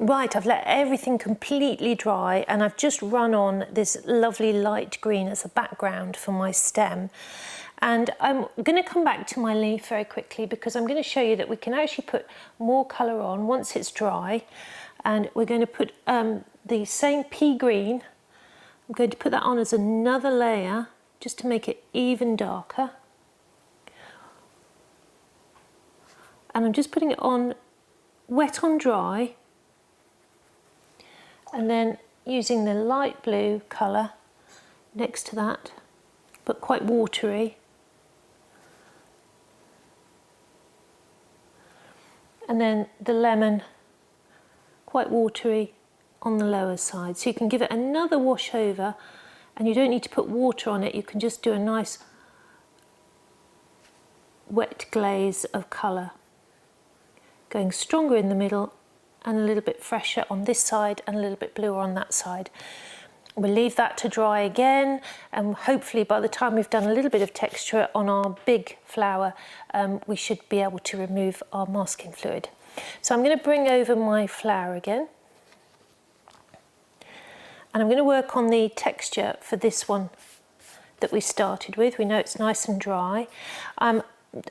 Right, I've let everything completely dry and I've just run on this lovely light green as a background for my stem. And I'm going to come back to my leaf very quickly, because I'm going to show you that we can actually put more colour on once it's dry. And we're going to put the same pea green, I'm going to put that on as another layer just to make it even darker. And I'm just putting it on wet on dry, and then using the light blue colour next to that, but quite watery. And then the lemon, quite watery on the lower side. So you can give it another wash over, and you don't need to put water on it. You can just do a nice wet glaze of colour, going stronger in the middle and a little bit fresher on this side and a little bit bluer on that side. We'll leave that to dry again, and hopefully by the time we've done a little bit of texture on our big flower, we should be able to remove our masking fluid. So I'm going to bring over my flower again, and I'm going to work on the texture for this one that we started with. We know it's nice and dry. I'm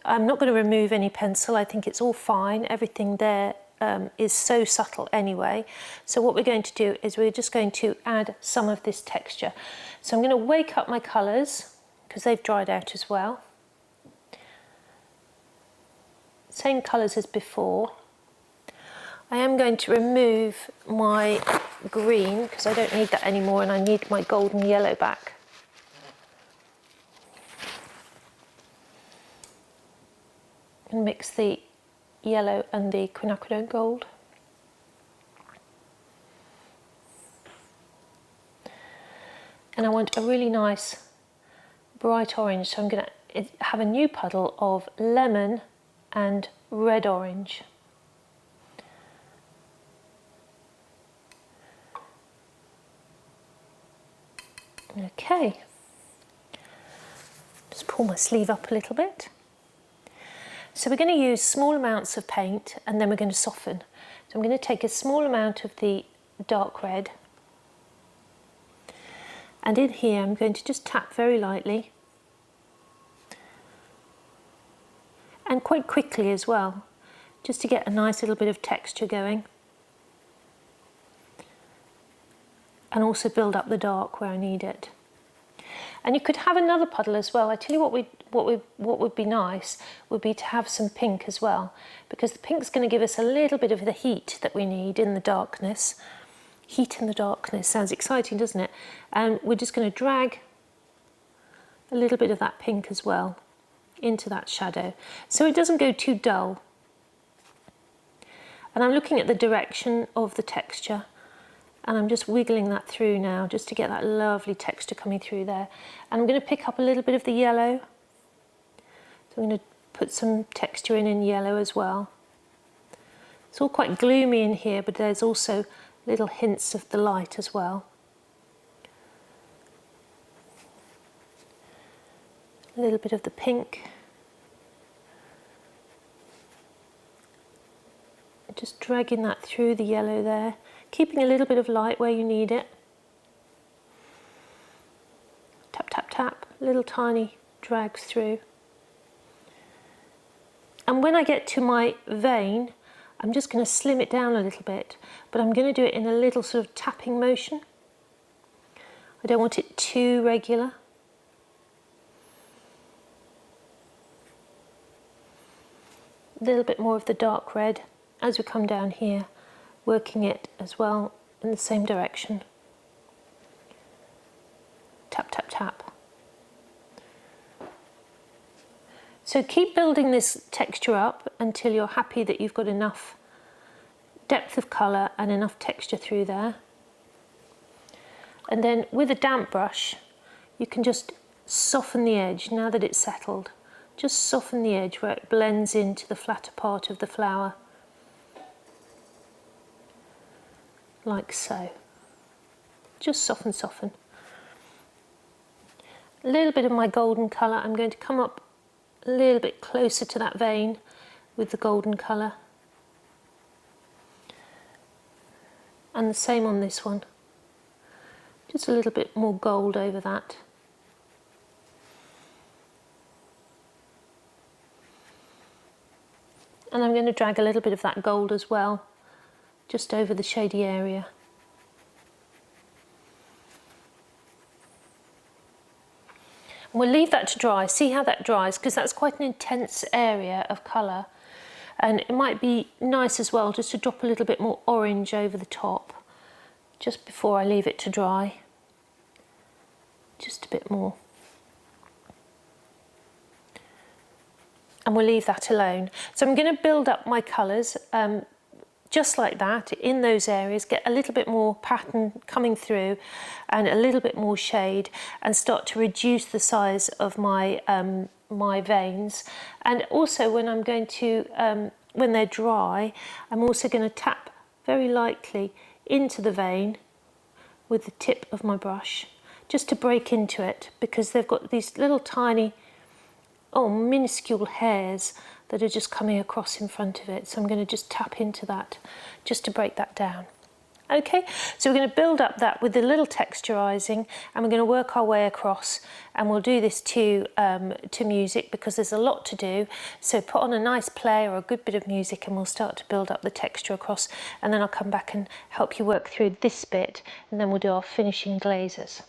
not going to remove any pencil. I think it's all fine. Everything there is so subtle anyway. So what we're going to do is we're just going to add some of this texture. So I'm going to wake up my colours because they've dried out as well. Same colours as before. I am going to remove my green because I don't need that anymore, and I need my golden yellow back. And mix the yellow and the quinacridone gold. And I want a really nice bright orange, so I'm going to have a new puddle of lemon and red orange. Okay, just pull my sleeve up a little bit. So we're going to use small amounts of paint and then we're going to soften. So I'm going to take a small amount of the dark red, and in here I'm going to just tap very lightly and quite quickly as well, just to get a nice little bit of texture going, and also build up the dark where I need it. And you could have another puddle as well. I tell you what would be nice would be to have some pink as well, because the pink's going to give us a little bit of the heat that we need in the darkness. Heat in the darkness sounds exciting, doesn't it? And we're just going to drag a little bit of that pink as well into that shadow, so it doesn't go too dull. And I'm looking at the direction of the texture, and I'm just wiggling that through now just to get that lovely texture coming through there. And I'm going to pick up a little bit of the yellow. So I'm going to put some texture in yellow as well. It's all quite gloomy in here, but there's also little hints of the light as well. A little bit of the pink. Just dragging that through the yellow there, keeping a little bit of light where you need it. Tap, tap, tap, little tiny drags through. And when I get to my vein, I'm just going to slim it down a little bit, but I'm going to do it in a little sort of tapping motion. I don't want it too regular. A little bit more of the dark red as we come down here, working it as well in the same direction. Tap, tap, tap. So keep building this texture up until you're happy that you've got enough depth of colour and enough texture through there. And then with a damp brush, you can just soften the edge now that it's settled. Just soften the edge where it blends into the flatter part of the flower. Like so. Just soften, soften. A little bit of my golden colour. I'm going to come up a little bit closer to that vein with the golden colour. And the same on this one. Just a little bit more gold over that. And I'm going to drag a little bit of that gold as well, just over the shady area. And we'll leave that to dry, see how that dries, because that's quite an intense area of colour. And it might be nice as well just to drop a little bit more orange over the top, just before I leave it to dry. Just a bit more. And we'll leave that alone. So I'm going to build up my colours just like that in those areas, get a little bit more pattern coming through and a little bit more shade, and start to reduce the size of my my veins. And also when I'm going to when they're dry, I'm also going to tap very lightly into the vein with the tip of my brush, just to break into it, because they've got these little tiny, minuscule hairs that are just coming across in front of it. So I'm going to just tap into that just to break that down. Okay, so we're going to build up that with a little texturizing, and we're going to work our way across, and we'll do this to music because there's a lot to do. So put on a nice play or a good bit of music and we'll start to build up the texture across, and then I'll come back and help you work through this bit, and then we'll do our finishing glazes.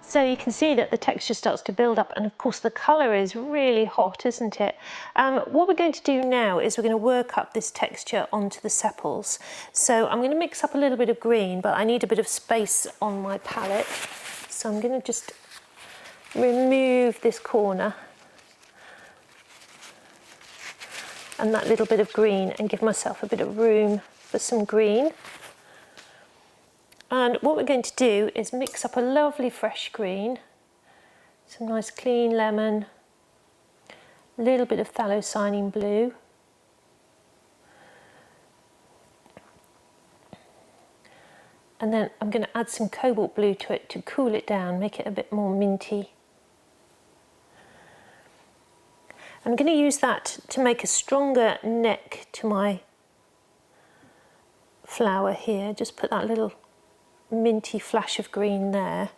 So you can see that the texture starts to build up, and of course the colour is really hot, isn't it? What we're going to do now is we're going to work up this texture onto the sepals. So I'm going to mix up a little bit of green, but I need a bit of space on my palette. So I'm going to just remove this corner and that little bit of green and give myself a bit of room for some green. And what we're going to do is mix up a lovely fresh green, some nice clean lemon, a little bit of phthalocyanine blue, And then I'm going to add some cobalt blue to it to cool it down, make it a bit more minty. I'm going to use that to make a stronger neck to my flower here. Just put that little minty flash of green there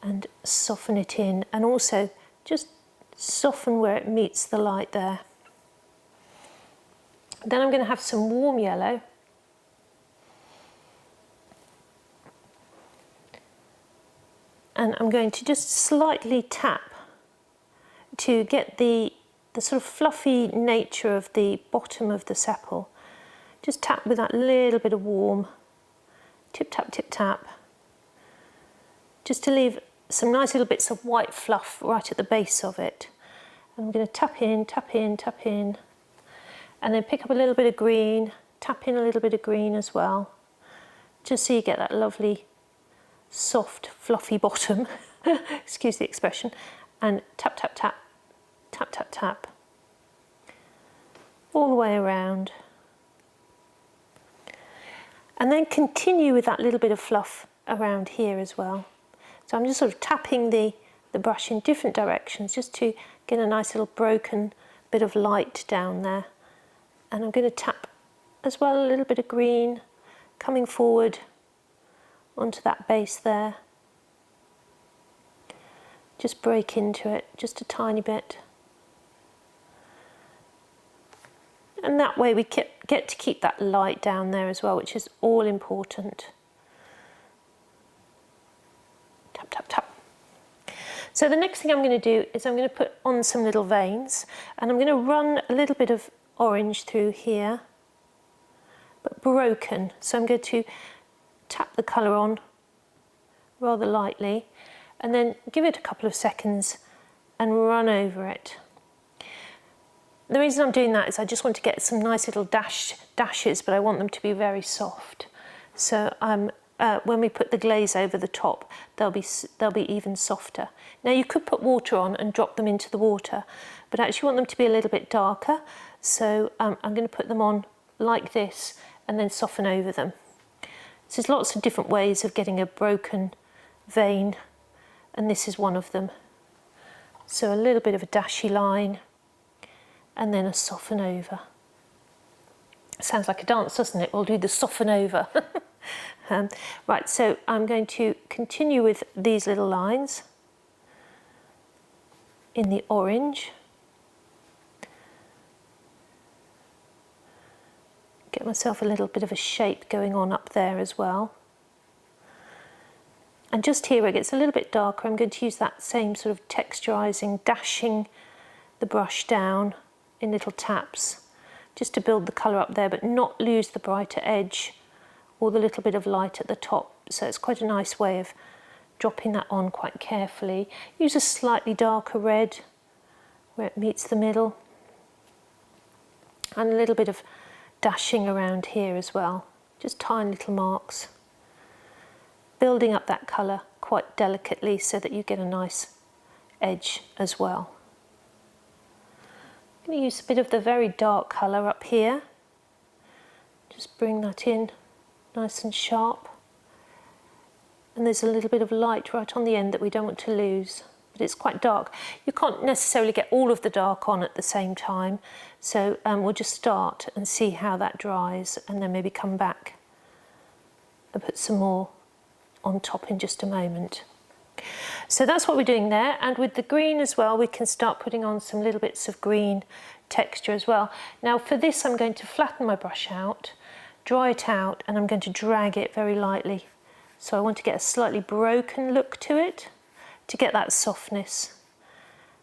and soften it in, and also just soften where it meets the light there. Then I'm going to have some warm yellow. And I'm going to just slightly tap to get the sort of fluffy nature of the bottom of the sepal. Just tap with that little bit of warm, tip tap, just to leave some nice little bits of white fluff right at the base of it. And I'm going to tap in, and then pick up a little bit of green, tap in a little bit of green as well, just so you get that lovely soft fluffy bottom, excuse the expression, and tap all the way around. And then continue with that little bit of fluff around here as well. So I'm just sort of tapping the brush in different directions just to get a nice little broken bit of light down there. And I'm going to tap as well a little bit of green coming forward onto that base there. Just break into it just a tiny bit. And that way we get to keep that light down there as well, which is all important. Tap. So the next thing I'm going to do is I'm going to put on some little veins, and I'm going to run a little bit of orange through here, but broken. So I'm going to tap the colour on rather lightly and then give it a couple of seconds and run over it. The reason I'm doing that is I just want to get some nice little dashes, but I want them to be very soft. So when we put the glaze over the top, they'll be even softer. Now you could put water on and drop them into the water, but I actually want them to be a little bit darker. So I'm going to put them on like this and then soften over them. So there's lots of different ways of getting a broken vein, and this is one of them. So a little bit of a dashy line and then a soften over. Sounds like a dance, doesn't it? We'll do the soften over. Right, so I'm going to continue with these little lines in the orange. Get myself a little bit of a shape going on up there as well. And just here where it gets a little bit darker, I'm going to use that same sort of texturizing, dashing the brush down in little taps, just to build the colour up there, but not lose the brighter edge or the little bit of light at the top. So it's quite a nice way of dropping that on quite carefully. Use a slightly darker red where it meets the middle, and a little bit of dashing around here as well, just tiny little marks, building up that colour quite delicately so that you get a nice edge as well. I'm going to use a bit of the very dark colour up here, just bring that in nice and sharp, and there's a little bit of light right on the end that we don't want to lose, but it's quite dark. You can't necessarily get all of the dark on at the same time, so we'll just start and see how that dries, and then maybe come back and put some more on top in just a moment. So that's what we're doing there, and with the green as well we can start putting on some little bits of green texture as well. Now for this I'm going to flatten my brush out, dry it out, and I'm going to drag it very lightly. So I want to get a slightly broken look to it to get that softness.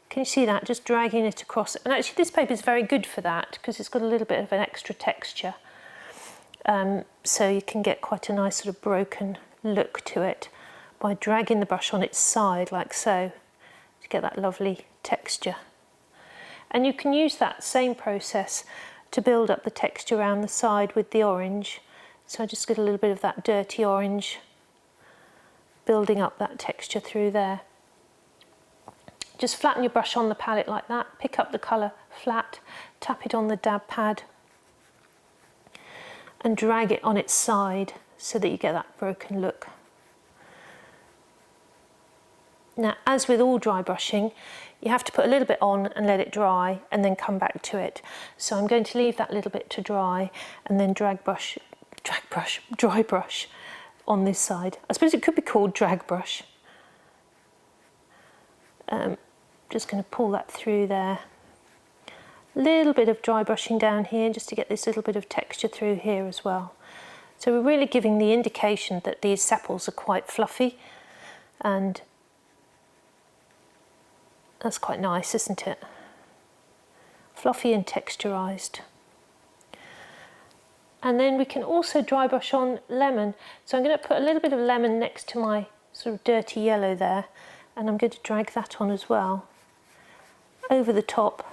Can you see that? Just dragging it across. And actually this paper is very good for that because it's got a little bit of an extra texture. So you can get quite a nice sort of broken look to it by dragging the brush on its side like so to get that lovely texture. And you can use that same process to build up the texture around the side with the orange. So I just get a little bit of that dirty orange, building up that texture through there. Just flatten your brush on the palette like that, pick up the colour flat, tap it on the dab pad and drag it on its side so that you get that broken look. Now, as with all dry brushing, you have to put a little bit on and let it dry and then come back to it. So I'm going to leave that little bit to dry and then dry brush on this side. I suppose it could be called drag brush. Just going to pull that through there. Little bit of dry brushing down here just to get this little bit of texture through here as well. So we're really giving the indication that these sepals are quite fluffy, and that's quite nice, isn't it? Fluffy and texturized. And then we can also dry brush on lemon. So I'm going to put a little bit of lemon next to my sort of dirty yellow there, and I'm going to drag that on as well, over the top,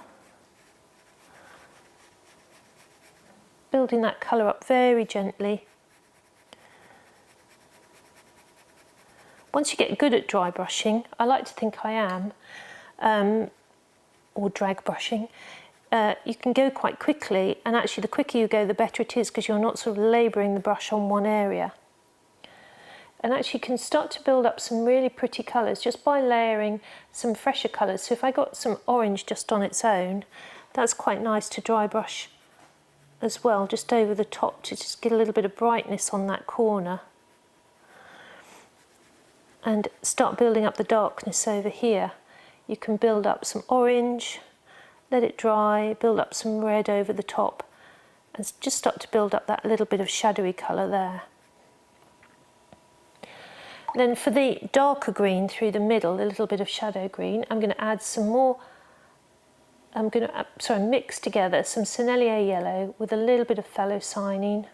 building that colour up very gently. Once you get good at dry brushing, I like to think I am, or drag brushing, you can go quite quickly, and actually the quicker you go the better it is, because you're not sort of labouring the brush on one area. And actually you can start to build up some really pretty colours just by layering some fresher colours. So if I got some orange just on its own, that's quite nice to dry brush as well, just over the top, to just get a little bit of brightness on that corner. And start building up the darkness over here. You can build up some orange, let it dry, build up some red over the top, and just start to build up that little bit of shadowy colour there. Then for the darker green through the middle, a little bit of shadow green, I'm going to add some more, mix together some Sennelier yellow with a little bit of phthalocyanine.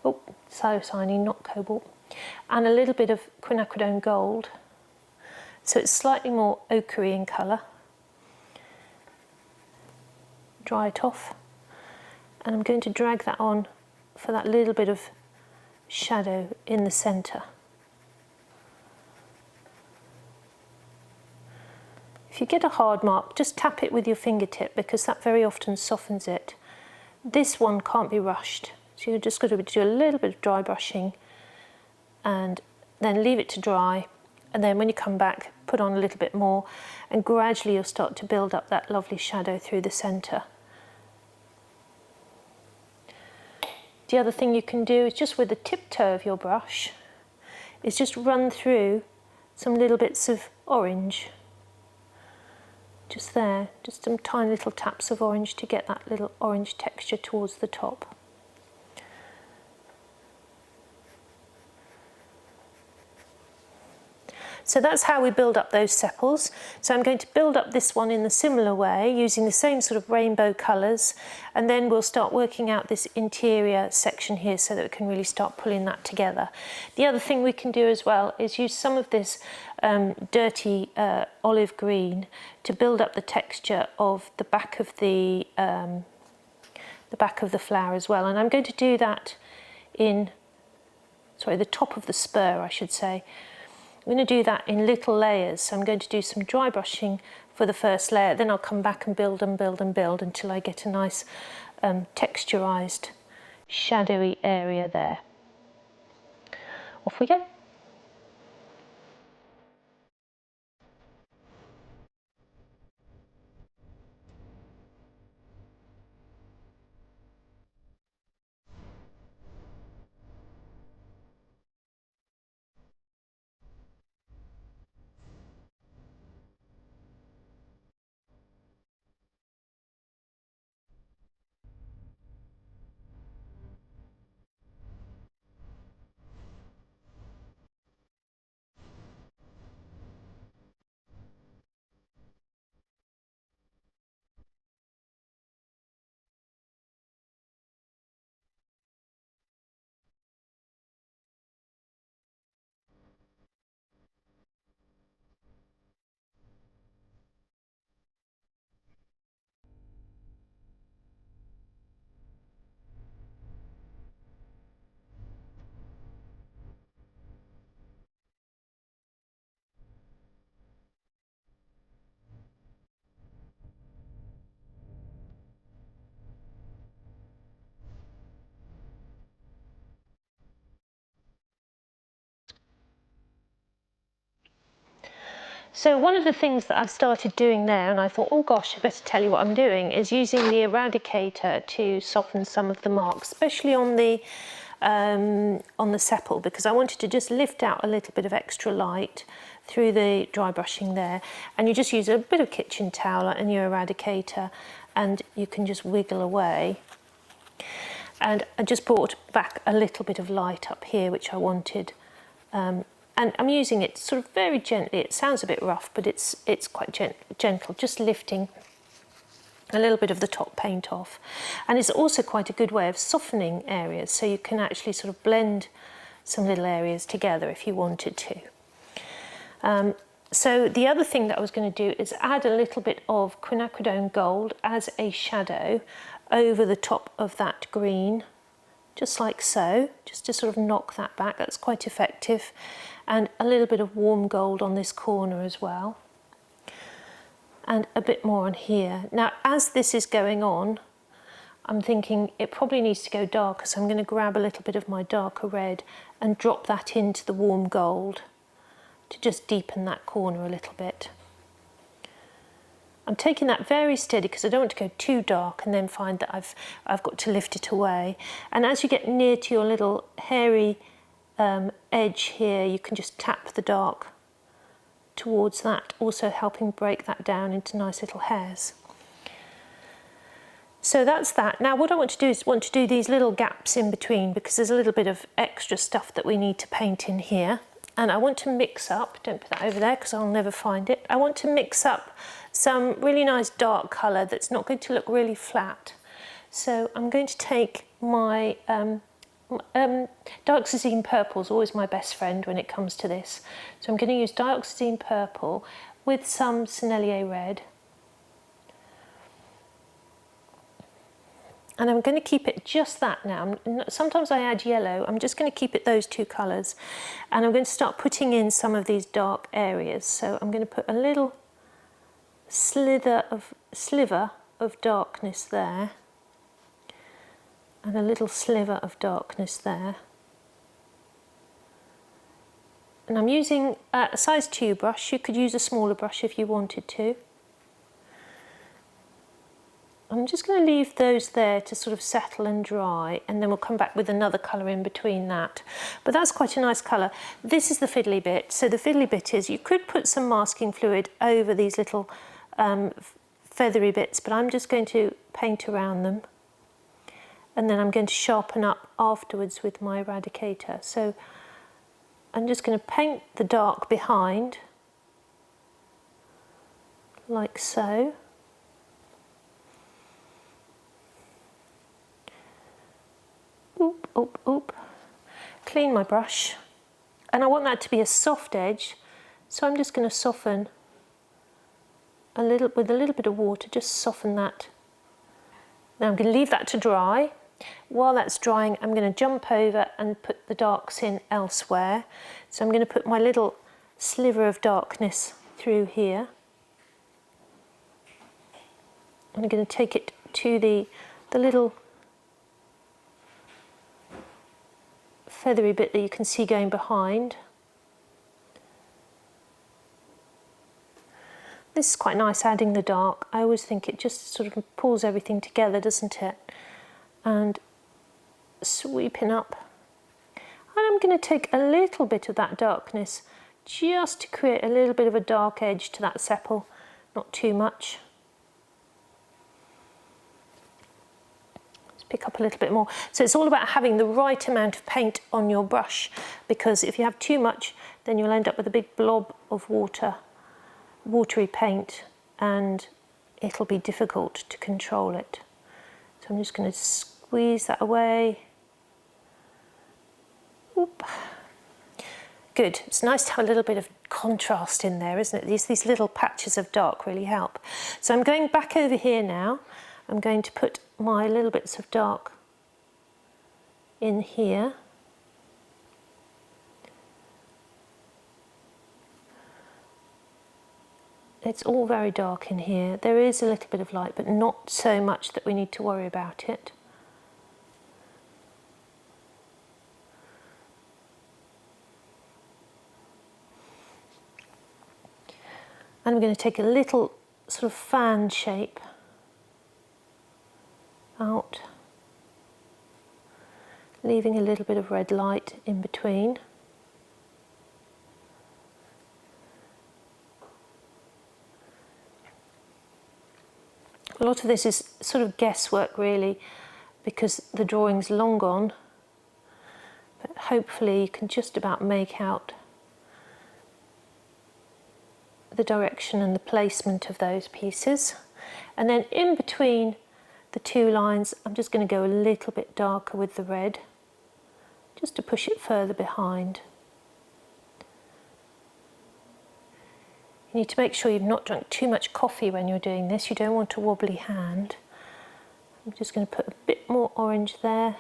Oh, phthalocyanine, not cobalt. And a little bit of quinacridone gold, so it's slightly more ochre-y in colour. Dry it off, and I'm going to drag that on for that little bit of shadow in the centre. If you get a hard mark, just tap it with your fingertip, because that very often softens it. This one can't be rushed, so you've just got to do a little bit of dry brushing and then leave it to dry, and then when you come back, put on a little bit more, and gradually you'll start to build up that lovely shadow through the centre. The other thing you can do is just with the tip toe of your brush, is just run through some little bits of orange. Just there, just some tiny little taps of orange to get that little orange texture towards the top. So that's how we build up those sepals. So I'm going to build up this one in a similar way, using the same sort of rainbow colours, and then we'll start working out this interior section here so that we can really start pulling that together. The other thing we can do as well is use some of this dirty olive green to build up the texture of the back of the flower as well. And I'm going to do that in, the top of the spur, I should say. I'm going to do that in little layers, so I'm going to do some dry brushing for the first layer, then I'll come back and build and build and build until I get a nice texturized, shadowy area there. Off we go. So one of the things that I've started doing there, and I thought, oh gosh, I better tell you what I'm doing, is using the eradicator to soften some of the marks, especially on the sepal, because I wanted to just lift out a little bit of extra light through the dry brushing there. And you just use a bit of kitchen towel and your eradicator, and you can just wiggle away. And I just brought back a little bit of light up here, which I wanted. And I'm using it sort of very gently. It sounds a bit rough, but it's quite gentle, just lifting a little bit of the top paint off. And it's also quite a good way of softening areas, so you can actually sort of blend some little areas together if you wanted to. So the other thing that I was going to do is add a little bit of quinacridone gold as a shadow over the top of that green, just like so, just to sort of knock that back. That's quite effective. And a little bit of warm gold on this corner as well. And a bit more on here. Now, as this is going on, I'm thinking it probably needs to go darker, so I'm going to grab a little bit of my darker red and drop that into the warm gold to just deepen that corner a little bit. I'm taking that very steady because I don't want to go too dark and then find that I've got to lift it away. And as you get near to your little hairy edge here, you can just tap the dark towards that, also helping break that down into nice little hairs. So that's that. Now what I want to do is do these little gaps in between, because there's a little bit of extra stuff that we need to paint in here. And I want to mix up, don't put that over there because I'll never find it. I want to mix up some really nice dark colour that's not going to look really flat. So I'm going to take my dioxazine purple is always my best friend when it comes to this. So I'm going to use dioxazine purple with some Sennelier red. And I'm going to keep it just that now. Sometimes I add yellow. I'm just going to keep it those two colours. And I'm going to start putting in some of these dark areas. So I'm going to put a little sliver of darkness there. And a little sliver of darkness there. And I'm using a size 2 brush. You could use a smaller brush if you wanted to. I'm just going to leave those there to sort of settle and dry, and then we'll come back with another colour in between that. But that's quite a nice colour. This is the fiddly bit. So the fiddly bit is you could put some masking fluid over these little feathery bits, but I'm just going to paint around them. And then I'm going to sharpen up afterwards with my eradicator. So I'm just going to paint the dark behind, like so. Oop, oop, oop. Clean my brush. And I want that to be a soft edge, so I'm just going to soften a little with a little bit of water, just soften that. Now I'm going to leave that to dry. While that's drying, I'm going to jump over and put the darks in elsewhere. So I'm going to put my little sliver of darkness through here. I'm going to take it to the little feathery bit that you can see going behind. This is quite nice, adding the dark. I always think it just sort of pulls everything together, doesn't it? And sweeping up. And I'm going to take a little bit of that darkness just to create a little bit of a dark edge to that sepal, not too much. Let's pick up a little bit more. So it's all about having the right amount of paint on your brush, because if you have too much, then you'll end up with a big blob of watery paint, and it'll be difficult to control it. So I'm just going to squeeze that away. Oop. Good. It's nice to have a little bit of contrast in there, isn't it? These little patches of dark really help. So I'm going back over here now. I'm going to put my little bits of dark in here. It's all very dark in here. There is a little bit of light, but not so much that we need to worry about it. And I'm going to take a little sort of fan shape out, leaving a little bit of red light in between. A lot of this is sort of guesswork really, because the drawing's long gone, but hopefully you can just about make out the direction and the placement of those pieces. And then in between the two lines, I'm just going to go a little bit darker with the red, just to push it further behind. You need to make sure you've not drunk too much coffee when you're doing this. You don't want a wobbly hand. I'm just going to put a bit more orange there.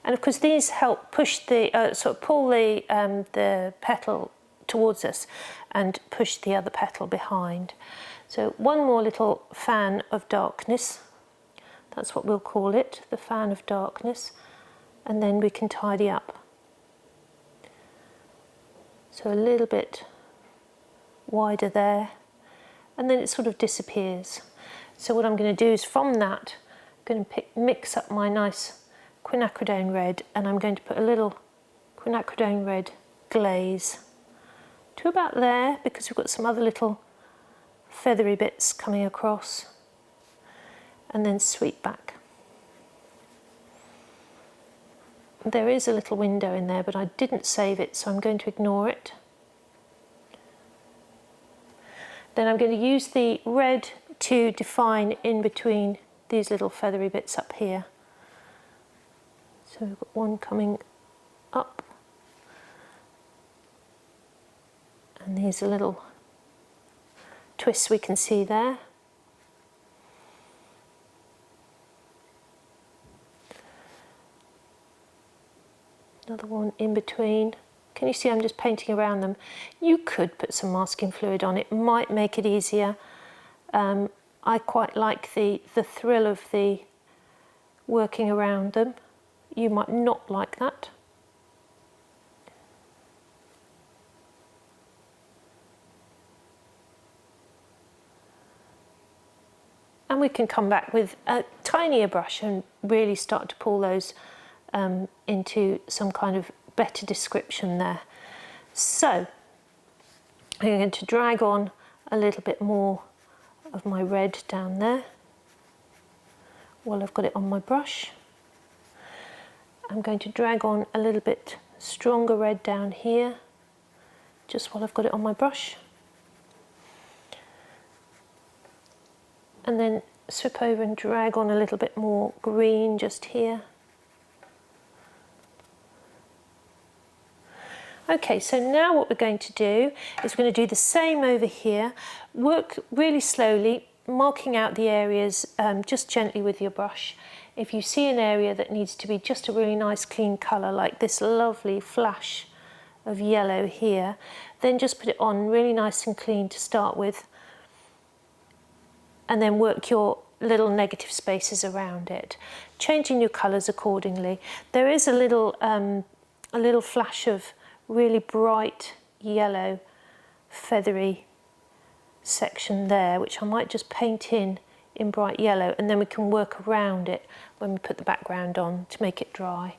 And of course these help push the, sort of pull the petal towards us and push the other petal behind. So one more little fan of darkness. That's what we'll call it, the fan of darkness. And then we can tidy up. So a little bit wider there, and then it sort of disappears. So what I'm going to do is from that, I'm going to mix up my nice quinacridone red, and I'm going to put a little quinacridone red glaze to about there, because we've got some other little feathery bits coming across, and then sweep back. There is a little window in there, but I didn't save it, so I'm going to ignore it. Then I'm going to use the red to define in between these little feathery bits up here. So we've got one coming up, and there's a little twist we can see there. Another one in between. Can you see I'm just painting around them? You could put some masking fluid on, it might make it easier. I quite like the thrill of the working around them. You might not like that. And we can come back with a tinier brush and really start to pull those into some kind of better description there. So I'm going to drag on a little bit more of my red down there while I've got it on my brush. I'm going to drag on a little bit stronger red down here just while I've got it on my brush, and then swip over and drag on a little bit more green just here. Okay, so now what we're going to do is we're going to do the same over here. Work really slowly, marking out the areas just gently with your brush. If you see an area that needs to be just a really nice clean colour, like this lovely flash of yellow here, then just put it on really nice and clean to start with, and then work your little negative spaces around it, changing your colours accordingly. There is a little flash of really bright yellow feathery section there, which I might just paint in bright yellow, and then we can work around it when we put the background on to make it dry.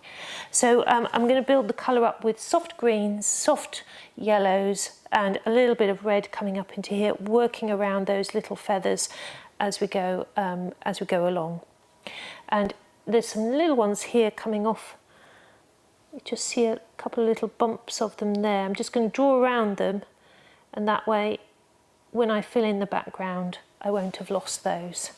So I'm going to build the colour up with soft greens, soft yellows, and a little bit of red coming up into here, working around those little feathers as we go along. And there's some little ones here coming off. You just see a couple of little bumps of them there. I'm just going to draw around them, and that way when I fill in the background I won't have lost those.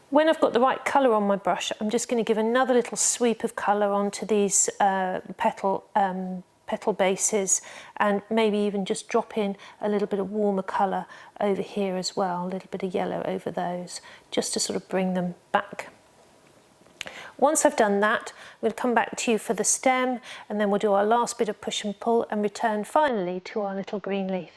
When I've got the right colour on my brush, I'm just going to give another little sweep of colour onto these petal bases, and maybe even just drop in a little bit of warmer colour over here as well, a little bit of yellow over those, just to sort of bring them back. Once I've done that, I'm going to come back to you for the stem, and then we'll do our last bit of push and pull and return finally to our little green leaf.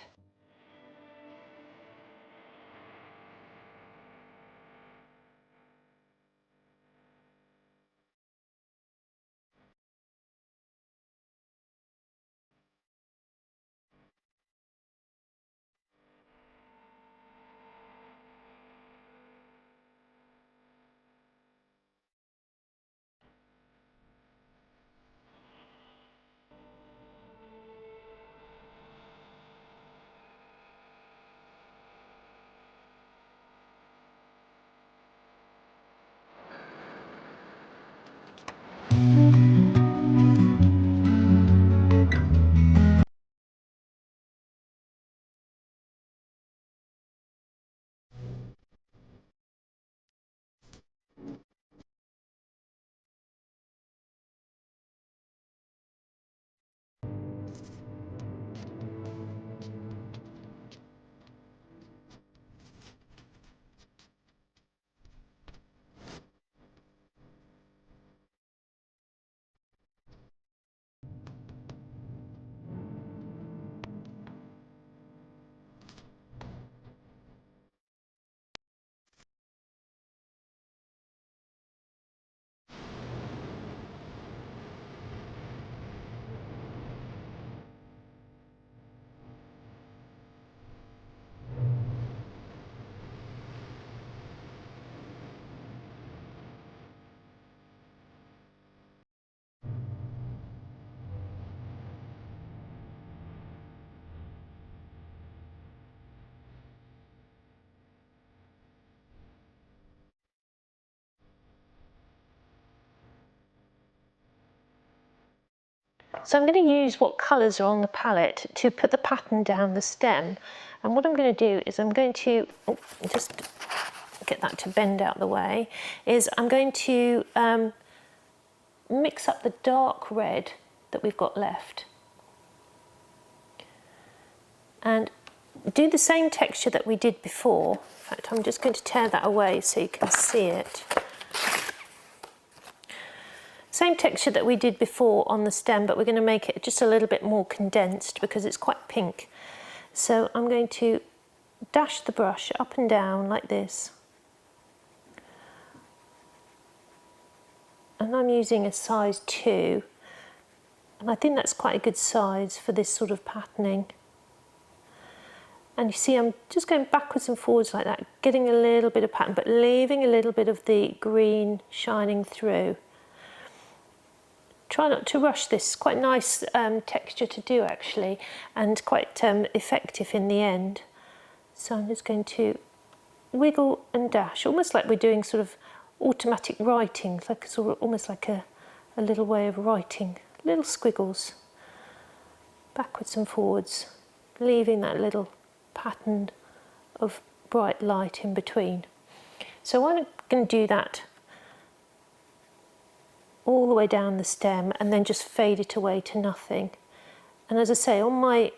So I'm going to use what colours are on the palette to put the pattern down the stem. And what I'm going to do is I'm going to, just get that to bend out the way, is I'm going to mix up the dark red that we've got left. And do the same texture that we did before. In fact, I'm just going to tear that away so you can see it. Same texture that we did before on the stem, but we're going to make it just a little bit more condensed because it's quite pink. So I'm going to dash the brush up and down like this. And I'm using a size 2. And I think that's quite a good size for this sort of patterning. And you see I'm just going backwards and forwards like that, getting a little bit of pattern, but leaving a little bit of the green shining through. Try not to rush this. It's quite nice texture to do actually, and quite effective in the end. So I'm just going to wiggle and dash, almost like we're doing sort of automatic writing, like sort of almost like a little way of writing, little squiggles, backwards and forwards, leaving that little pattern of bright light in between. So I'm going to do that all the way down the stem and then just fade it away to nothing. And as I say, on my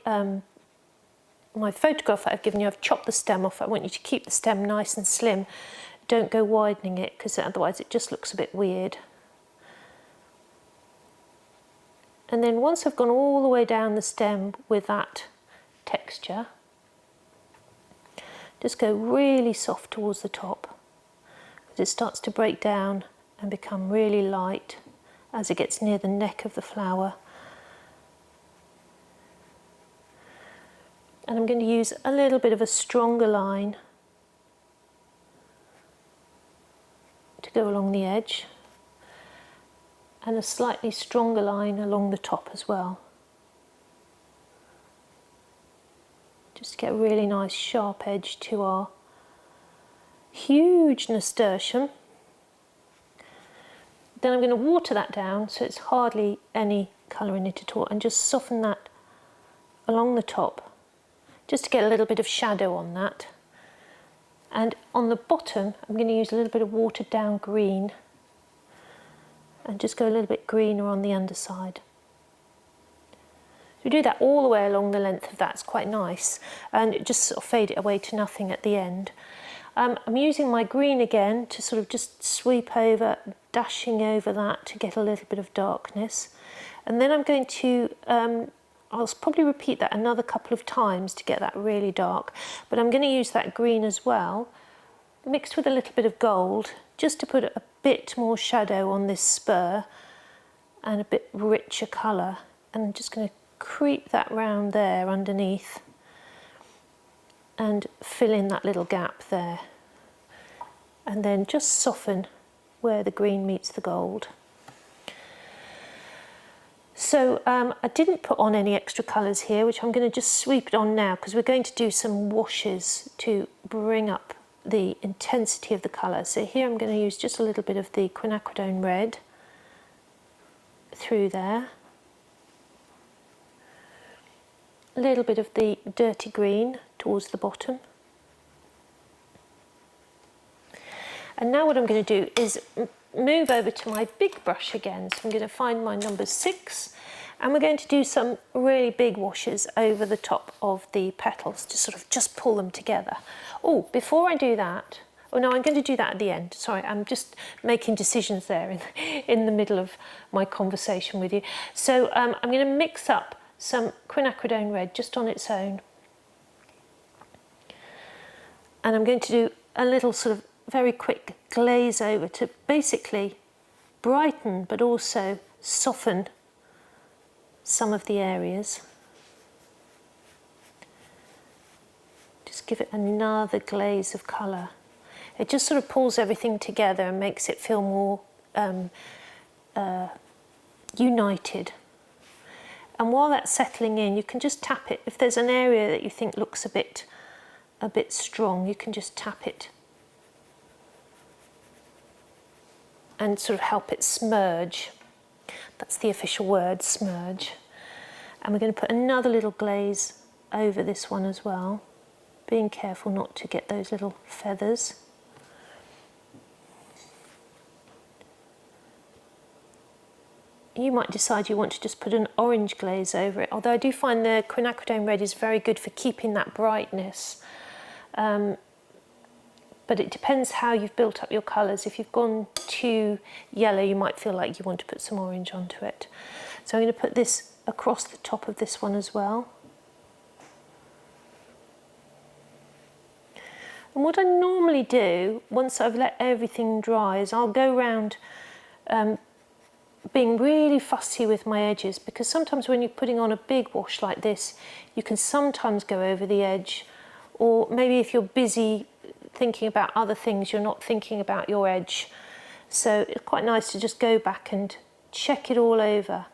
my photograph that I've given you, I've chopped the stem off. I want you to keep the stem nice and slim. Don't go widening it because otherwise it just looks a bit weird. And then once I've gone all the way down the stem with that texture, just go really soft towards the top because it starts to break down and become really light as it gets near the neck of the flower. And I'm going to use a little bit of a stronger line to go along the edge and a slightly stronger line along the top as well. Just to get a really nice sharp edge to our huge nasturtium. Then I'm going to water that down so it's hardly any colour in it at all, and just soften that along the top just to get a little bit of shadow on that. And on the bottom I'm going to use a little bit of watered down green and just go a little bit greener on the underside. We do that all the way along the length of that. It's quite nice, and just sort of fade it away to nothing at the end. I'm using my green again to sort of just sweep over, dashing over that to get a little bit of darkness. And then I'm going to, I'll probably repeat that another couple of times to get that really dark, but I'm going to use that green as well, mixed with a little bit of gold, just to put a bit more shadow on this spur and a bit richer colour. And I'm just going to creep that round there underneath and fill in that little gap there, and then just soften where the green meets the gold. So I didn't put on any extra colours here, which I'm going to just sweep it on now because we're going to do some washes to bring up the intensity of the colour. So here I'm going to use just a little bit of the quinacridone red, through there. A little bit of the dirty green towards the bottom. And now what I'm going to do is move over to my big brush again. So I'm going to find my number 6, and we're going to do some really big washes over the top of the petals to sort of just pull them together. Oh, before I do that, oh no, I'm going to do that at the end. Sorry, I'm just making decisions there in the middle of my conversation with you. So I'm going to mix up some quinacridone red just on its own. And I'm going to do a little sort of very quick glaze over to basically brighten but also soften some of the areas. Just give it another glaze of colour. It just sort of pulls everything together and makes it feel more united. And while that's settling in, you can just tap it. If there's an area that you think looks a bit strong, you can just tap it and sort of help it smudge. That's the official word, smudge. And we're going to put another little glaze over this one as well, being careful not to get those little feathers. You might decide you want to just put an orange glaze over it, although I do find the quinacridone red is very good for keeping that brightness. But it depends how you've built up your colours. If you've gone too yellow, you might feel like you want to put some orange onto it. So I'm going to put this across the top of this one as well. And what I normally do, once I've let everything dry, is I'll go around being really fussy with my edges, because sometimes when you're putting on a big wash like this, you can sometimes go over the edge, or maybe if you're busy thinking about other things, you're not thinking about your edge. So it's quite nice to just go back and check it all over.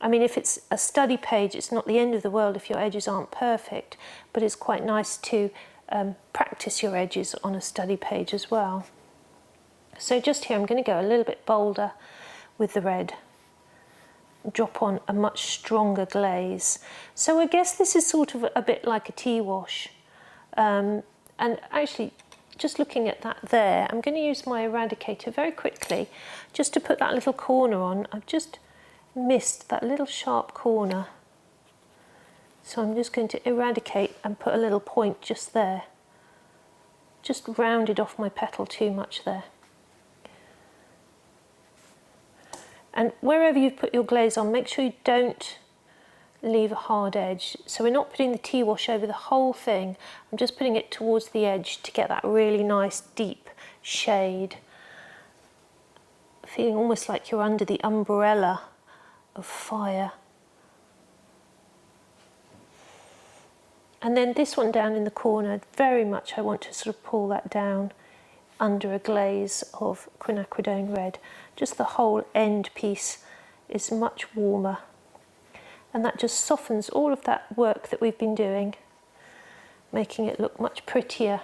I mean, if it's a study page, it's not the end of the world if your edges aren't perfect, but it's quite nice to practice your edges on a study page as well. So just here, I'm going to go a little bit bolder with the red, drop on a much stronger glaze. So I guess this is sort of a bit like a tea wash. And actually, just looking at that there, I'm going to use my eradicator very quickly just to put that little corner on. I've just missed that little sharp corner. So I'm just going to eradicate and put a little point just there. Just rounded off my petal too much there. And wherever you put your glaze on, make sure you don't leave a hard edge. So we're not putting the tea wash over the whole thing. I'm just putting it towards the edge to get that really nice deep shade. Feeling almost like you're under the umbrella of fire. And then this one down in the corner, very much I want to sort of pull that down under a glaze of quinacridone red. Just the whole end piece is much warmer. And that just softens all of that work that we've been doing, making it look much prettier.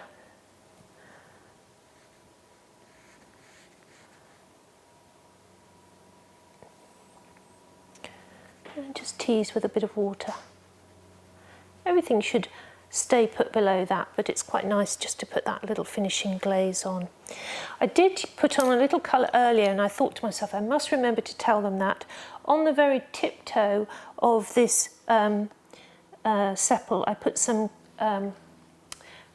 And just tease with a bit of water. Everything should stay put below that, but it's quite nice just to put that little finishing glaze on. I did put on a little colour earlier, and I thought to myself, I must remember to tell them that on the very tiptoe of this sepal, I put some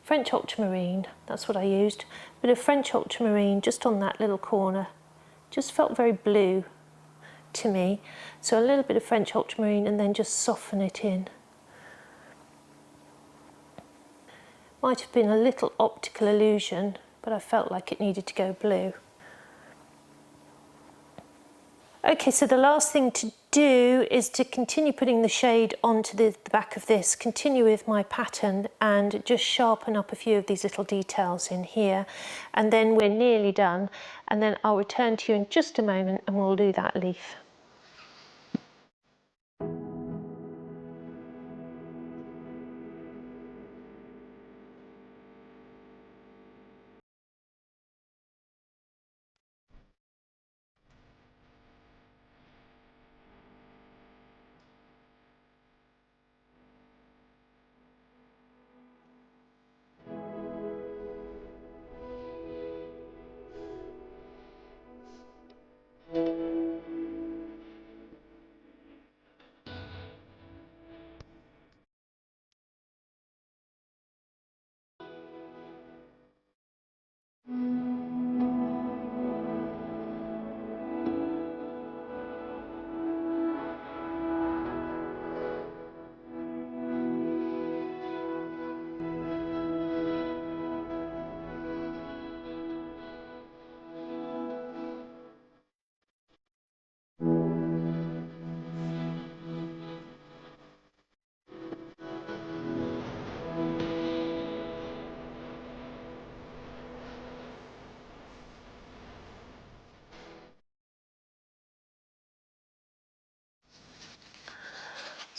French ultramarine. That's what I used. A bit of French ultramarine just on that little corner. Just felt very blue to me. So a little bit of French ultramarine and then just soften it in. Might have been a little optical illusion, but I felt like it needed to go blue. Okay, so the last thing to do is to continue putting the shade onto the back of this, continue with my pattern and just sharpen up a few of these little details in here. And then we're nearly done. And then I'll return to you in just a moment and we'll do that leaf.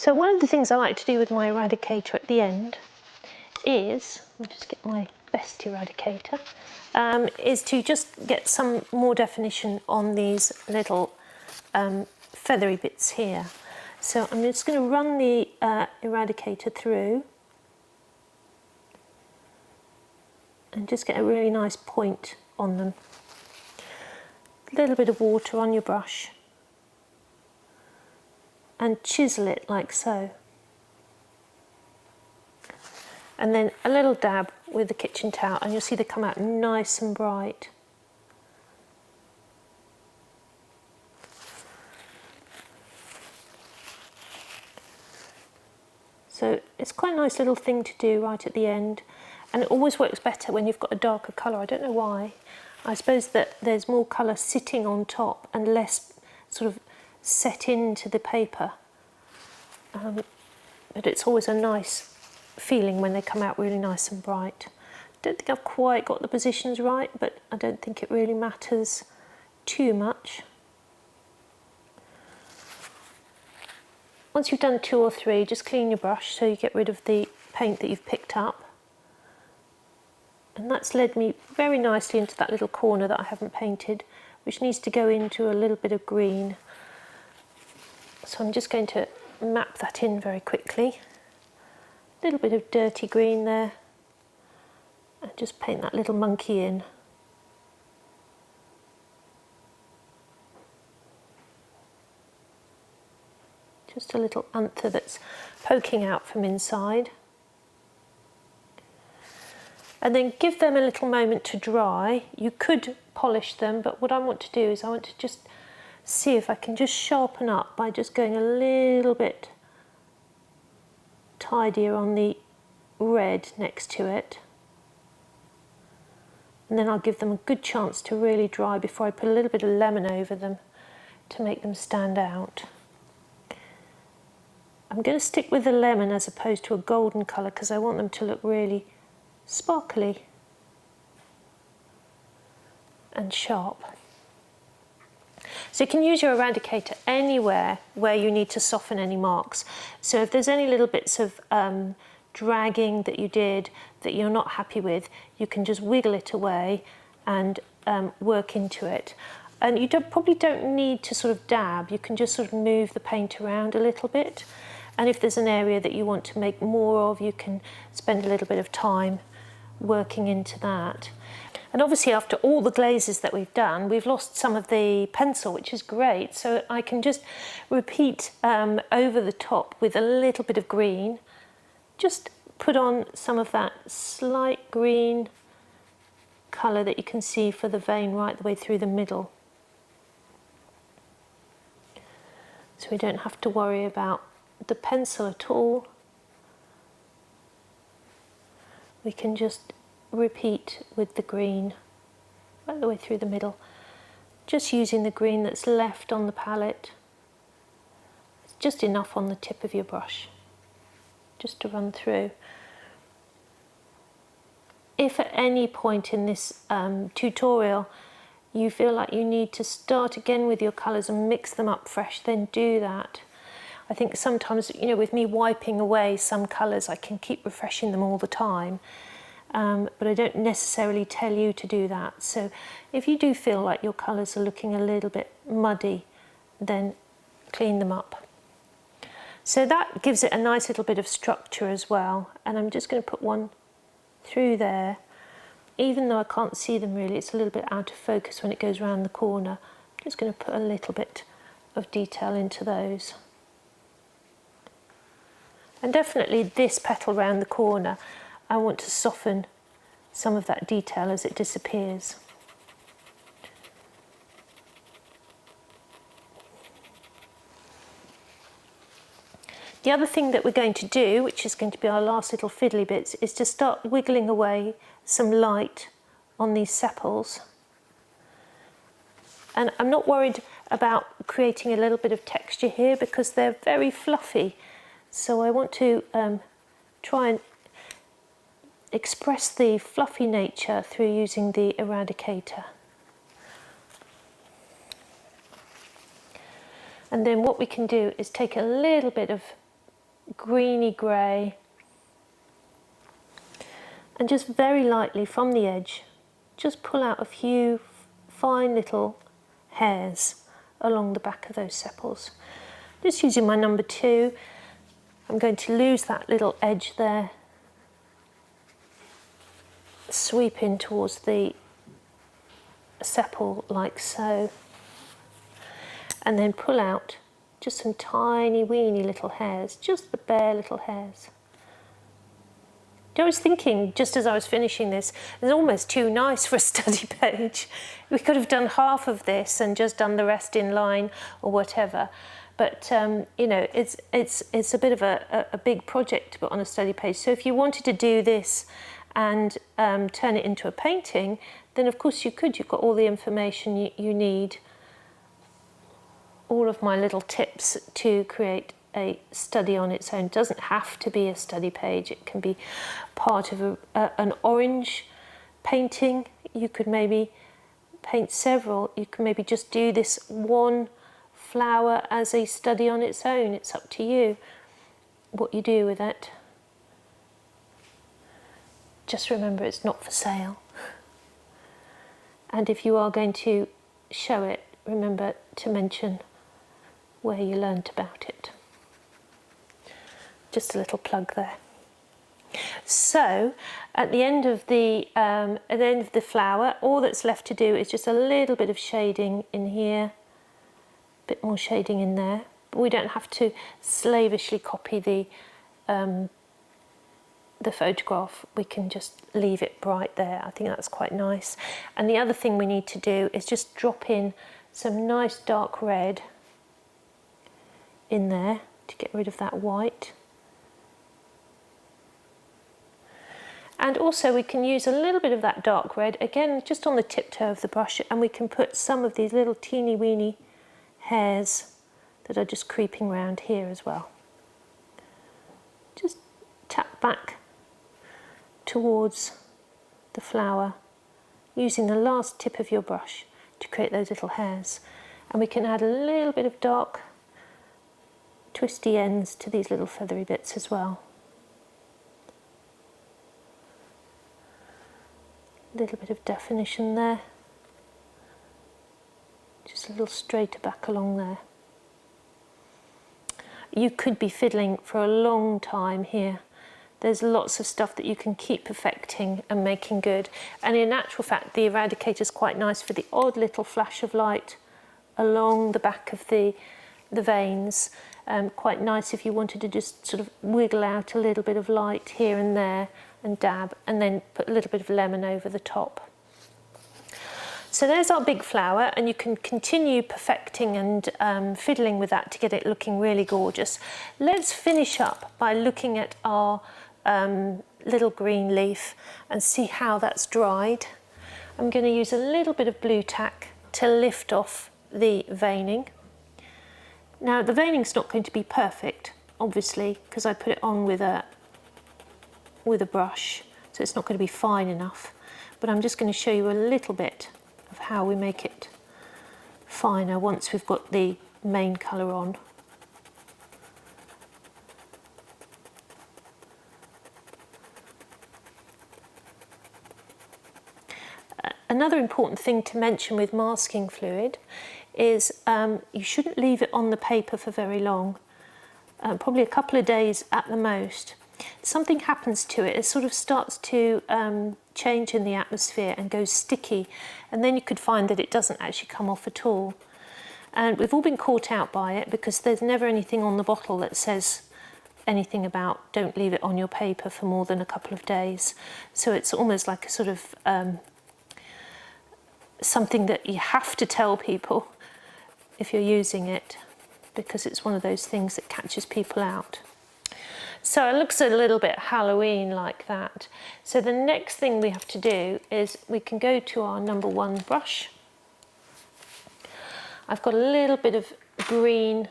So one of the things I like to do with my eradicator at the end is, I'll just get my best eradicator, is to just get some more definition on these little feathery bits here. So I'm just going to run the eradicator through and just get a really nice point on them. A little bit of water on your brush and chisel it like so. And then a little dab with the kitchen towel and you'll see they come out nice and bright. So it's quite a nice little thing to do right at the end, and it always works better when you've got a darker colour. I don't know why. I suppose that there's more colour sitting on top and less sort of set into the paper. But it's always a nice feeling when they come out really nice and bright. I don't think I've quite got the positions right, but I don't think it really matters too much. Once you've done 2 or 3, just clean your brush so you get rid of the paint that you've picked up. And that's led me very nicely into that little corner that I haven't painted, which needs to go into a little bit of green. So I'm just going to map that in very quickly. A little bit of dirty green there. And just paint that little monkey in. Just a little anther that's poking out from inside. And then give them a little moment to dry. You could polish them, but what I want to do is I want to just see if I can just sharpen up by just going a little bit tidier on the red next to it. And then I'll give them a good chance to really dry before I put a little bit of lemon over them to make them stand out. I'm going to stick with the lemon as opposed to a golden colour because I want them to look really sparkly and sharp. So you can use your eradicator anywhere where you need to soften any marks. So if there's any little bits of dragging that you did that you're not happy with, you can just wiggle it away and work into it. And you probably don't need to sort of dab, you can just sort of move the paint around a little bit. And if there's an area that you want to make more of, you can spend a little bit of time working into that. And obviously after all the glazes that we've done, we've lost some of the pencil, which is great. So I can just repeat over the top with a little bit of green, just put on some of that slight green colour that you can see for the vein right the way through the middle. So we don't have to worry about the pencil at all. We can just repeat with the green right the way through the middle, just using the green that's left on the palette. It's just enough on the tip of your brush just to run through. If at any point in this tutorial you feel like you need to start again with your colours and mix them up fresh, then do that. I think sometimes, you know, with me wiping away some colours, I can keep refreshing them all the time. But I don't necessarily tell you to do that. So if you do feel like your colours are looking a little bit muddy, then clean them up. So that gives it a nice little bit of structure as well. And I'm just going to put one through there. Even though I can't see them really, it's a little bit out of focus when it goes around the corner. I'm just going to put a little bit of detail into those. And definitely this petal round the corner, I want to soften some of that detail as it disappears. The other thing that we're going to do, which is going to be our last little fiddly bits, is to start wiggling away some light on these sepals. And I'm not worried about creating a little bit of texture here because they're very fluffy. So I want to try and express the fluffy nature through using the eradicator. And then what we can do is take a little bit of greeny grey, and just very lightly from the edge, just pull out a few fine little hairs along the back of those sepals. Just using my number 2, I'm going to lose that little edge there, sweep in towards the sepal like so, and then pull out just some tiny weeny little hairs, just the bare little hairs. I was thinking, just as I was finishing this, it's almost too nice for a study page. We could have done half of this and just done the rest in line or whatever. But you know, it's a bit of a big project to put on a study page. So if you wanted to do this and turn it into a painting, then of course you could. You've got all the information you need, all of my little tips to create a study on its own. It doesn't have to be a study page. It can be part of an orange painting. You could maybe paint several. You can maybe just do this one flower as a study on its own. It's up to you what you do with it. Just remember, it's not for sale. And if you are going to show it, remember to mention where you learnt about it. Just a little plug there. So at the end of the flower, all that's left to do is just a little bit of shading in here, a bit more shading in there. But we don't have to slavishly copy the photograph. We can just leave it bright there. I think that's quite nice. And the other thing we need to do is just drop in some nice dark red in there to get rid of that white. And also we can use a little bit of that dark red, again, just on the tiptoe of the brush, and we can put some of these little teeny weeny hairs that are just creeping around here as well. Just tap back towards the flower, using the last tip of your brush to create those little hairs. And we can add a little bit of dark twisty ends to these little feathery bits as well. A little bit of definition there. Just a little straighter back along there. You could be fiddling for a long time here. There's lots of stuff that you can keep perfecting and making good. And in actual fact, the eradicator is quite nice for the odd little flash of light along the back of the veins. Quite nice if you wanted to just sort of wiggle out a little bit of light here and there and dab, and then put a little bit of lemon over the top. So there's our big flower, and you can continue perfecting and fiddling with that to get it looking really gorgeous. Let's finish up by looking at our little green leaf and see how that's dried. I'm going to use a little bit of blue tack to lift off the veining. Now the veining's not going to be perfect, obviously, because I put it on with a brush, so it's not going to be fine enough, but I'm just going to show you a little bit of how we make it finer once we've got the main colour on. Another important thing to mention with masking fluid is you shouldn't leave it on the paper for very long, probably a couple of days at the most. Something happens to it, it sort of starts to change in the atmosphere and goes sticky, and then you could find that it doesn't actually come off at all. And we've all been caught out by it because there's never anything on the bottle that says anything about don't leave it on your paper for more than a couple of days. So it's almost like a sort of something that you have to tell people if you're using it, because it's one of those things that catches people out. So it looks a little bit Halloween like that. So the next thing we have to do is we can go to our number 1 brush. I've got a little bit of green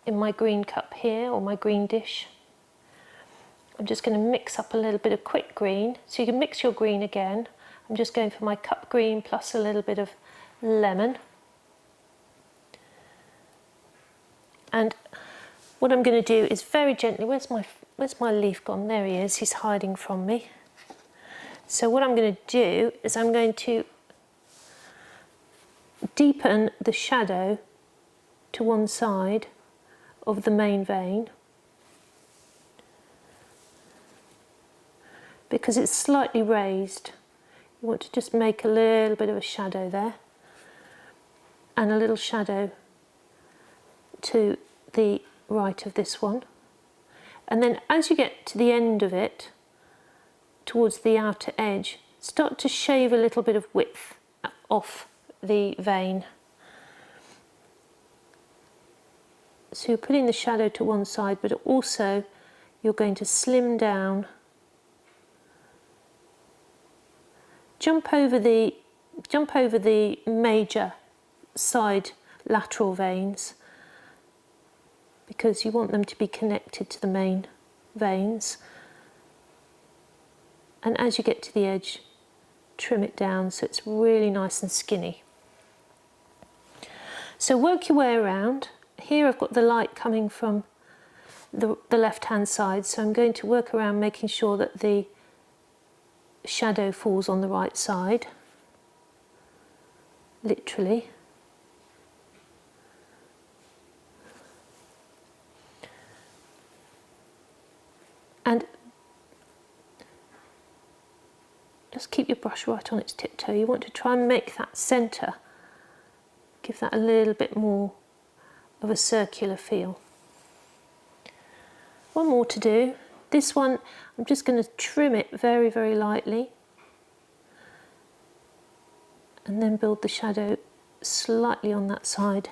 in my green cup here, or my green dish. I'm just going to mix up a little bit of quick green. So you can mix your green again. I'm just going for my cup green plus a little bit of lemon. And what I'm going to do is very gently, where's my leaf gone? There he is, he's hiding from me. So what I'm going to do is I'm going to deepen the shadow to one side of the main vein, because it's slightly raised. You want to just make a little bit of a shadow there, and a little shadow to the right of this one. And then as you get to the end of it, towards the outer edge, start to shave a little bit of width off the vein. So you're putting the shadow to one side, but also you're going to slim down, jump over the major side lateral veins, because you want them to be connected to the main veins. And as you get to the edge, trim it down so it's really nice and skinny. So work your way around. Here I've got the light coming from the left hand side, so I'm going to work around making sure that the shadow falls on the right side, literally. And just keep your brush right on its tiptoe. You want to try and make that centre, give that a little bit more of a circular feel. One more to do. This one, I'm just going to trim it very, very lightly, and then build the shadow slightly on that side.